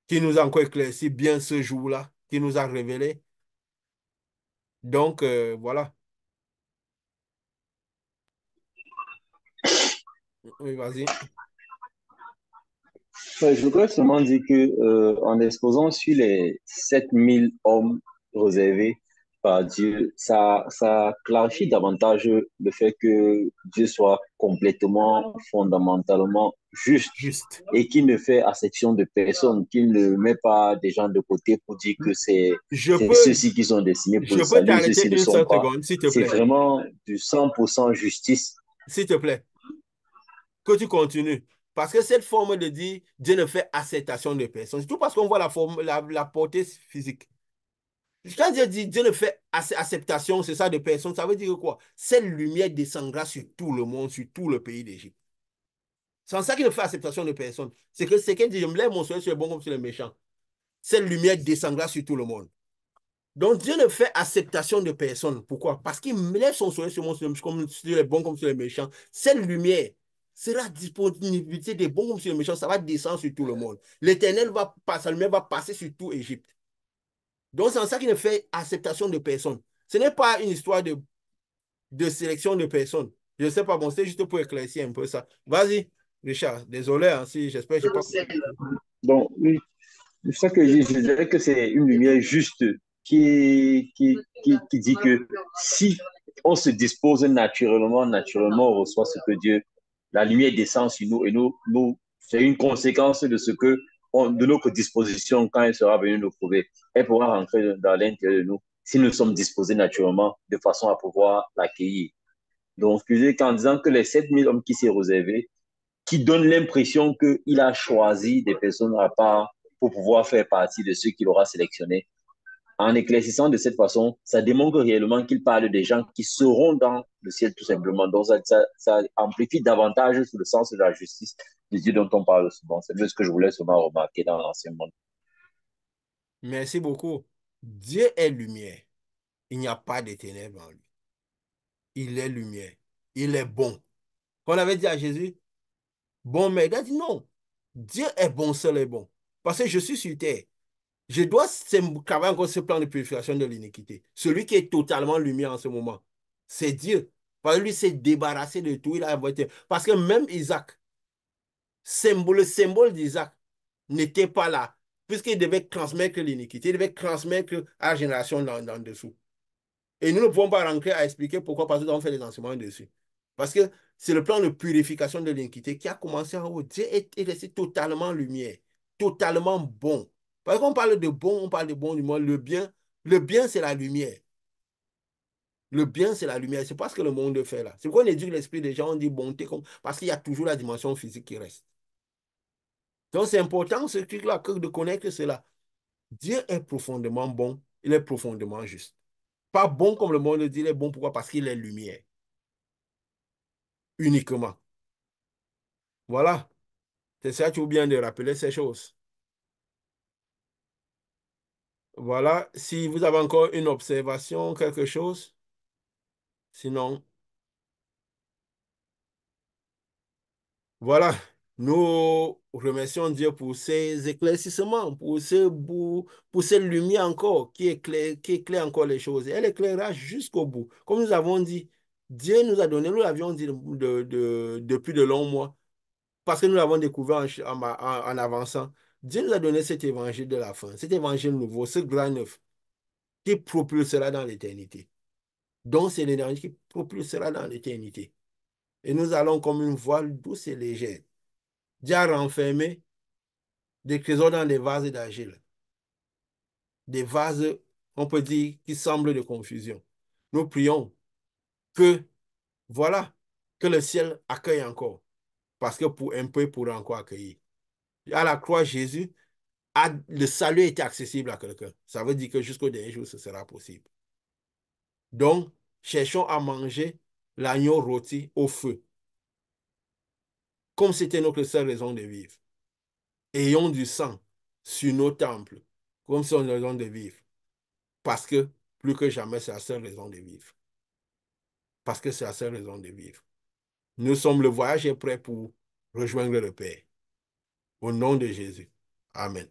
qui nous a encore éclairci bien ce jour-là, qui nous a révélé. Donc, voilà. Oui, vas-y. Ouais, je voudrais seulement dire que en exposant sur les 7000 hommes réservés par Dieu, ça clarifie davantage le fait que Dieu soit complètement, fondamentalement juste Juste. et qu'il ne fait exception de personne, qu'il ne met pas des gens de côté pour dire que Je c'est peux, ceux-ci qui sont destinés pour je le peux salut, ceux-ci t'arrêter ne une sont seule pas. seconde, s'il te C'est plaît. vraiment du 100% justice. S'il te plaît. Que tu continues. Parce que cette forme de dire Dieu ne fait acceptation de personne, c'est tout parce qu'on voit la portée physique. Quand Dieu dit Dieu ne fait acceptation, c'est ça de personne, ça veut dire quoi? Cette lumière descendra sur tout le monde, sur tout le pays d'Égypte. C'est en ça qu'il ne fait acceptation de personne. C'est qu'il dit, je me lève mon soleil sur les bons comme sur les méchants. Cette lumière descendra sur tout le monde. Donc Dieu ne fait acceptation de personne. Pourquoi? Parce qu'il lève son soleil sur, comme sur les bons comme sur les méchants. Cette lumière sera disponibilité des bons comme sur les méchants. Ça va descendre sur tout le monde. L'Éternel sa lumière va passer sur tout Égypte. Donc c'est en ça qu'il ne fait acceptation de personne. Ce n'est pas une histoire de sélection de personnes. Je ne sais pas, bon, c'est juste pour éclaircir un peu ça. Vas-y, Richard, désolé, hein, si j'espère que je n'ai pas... Donc, oui, c'est ça que je dirais que c'est une lumière juste qui dit que si on se dispose naturellement, on reçoit ce que Dieu, la lumière descend sur nous et c'est une conséquence de ce que, de notre disposition quand elle sera venue nous trouver. Elle pourra rentrer dans l'intérieur de nous si nous sommes disposés naturellement de façon à pouvoir l'accueillir. Donc, je dis qu'en disant que les 7 000 hommes qui s'est réservés, qui donne l'impression qu'il a choisi des personnes à part pour pouvoir faire partie de ceux qu'il aura sélectionnés. En éclaircissant de cette façon, ça démontre réellement qu'il parle des gens qui seront dans le ciel tout simplement. Donc, ça amplifie davantage sur le sens de la justice de Dieu dont on parle souvent. C'est ce que je voulais souvent remarquer dans l'ancien monde. Merci beaucoup. Dieu est lumière. Il n'y a pas de ténèbres en lui. Il est lumière. Il est bon. Quand on avait dit à Jésus, bon, mais il a dit non. Dieu est bon, seul est bon. Parce que je suis sur terre. Je dois travailler encore ce plan de purification de l'iniquité. Celui qui est totalement lumière en ce moment, c'est Dieu. Parce que lui s'est débarrassé de tout. Il a inventé. Parce que même Isaac, le symbole d'Isaac n'était pas là. Puisqu'il devait transmettre l'iniquité. Il devait transmettre à la génération d'en dessous. Et nous ne pouvons pas rentrer à expliquer pourquoi, parce que nous avons fait des enseignements dessus. Parce que c'est le plan de purification de l'iniquité qui a commencé en haut. Dieu est resté totalement lumière, totalement bon. Parce qu'on parle de bon, on parle de bon du monde. Le bien, c'est la lumière. Le bien, c'est la lumière. C'est pas ce que le monde fait là. C'est pourquoi on éduque l'esprit des gens, on dit bonté, parce qu'il y a toujours la dimension physique qui reste. Donc c'est important ce truc-là, de connaître cela. Dieu est profondément bon, il est profondément juste. Pas bon comme le monde dit, il est bon. Pourquoi? Parce qu'il est lumière. Uniquement. Voilà. C'est ça, tu oublies bien de rappeler ces choses. Voilà. Si vous avez encore une observation, quelque chose, sinon, voilà. Nous remercions Dieu pour ces éclaircissements, pour ces lumières encore qui éclairent encore les choses. Elle éclairera jusqu'au bout. Comme nous avons dit, Dieu nous a donné, nous l'avions dit depuis de longs mois, parce que nous l'avons découvert en avançant. Dieu nous a donné cet évangile de la fin, cet évangile nouveau, ce grand neuf, qui propulsera dans l'éternité. Donc, c'est l'énergie qui propulsera dans l'éternité. Et nous allons comme une voile douce et légère. Dieu a renfermé des trésors dans des vases d'argile. Des vases, on peut dire, qui semblent de confusion. Nous prions que, voilà, que le ciel accueille encore. Parce que pour un peu, il pourra encore accueillir. À la croix, Jésus, le salut était accessible à quelqu'un. Ça veut dire que jusqu'au dernier jour, ce sera possible. Donc, cherchons à manger l'agneau rôti au feu, comme c'était notre seule raison de vivre. Ayons du sang sur nos temples, comme c'est une raison de vivre. Parce que plus que jamais, c'est la seule raison de vivre. Parce que c'est la seule raison de vivre. Nous sommes, le voyage est prêt pour rejoindre le Père. Au nom de Jésus. Amen.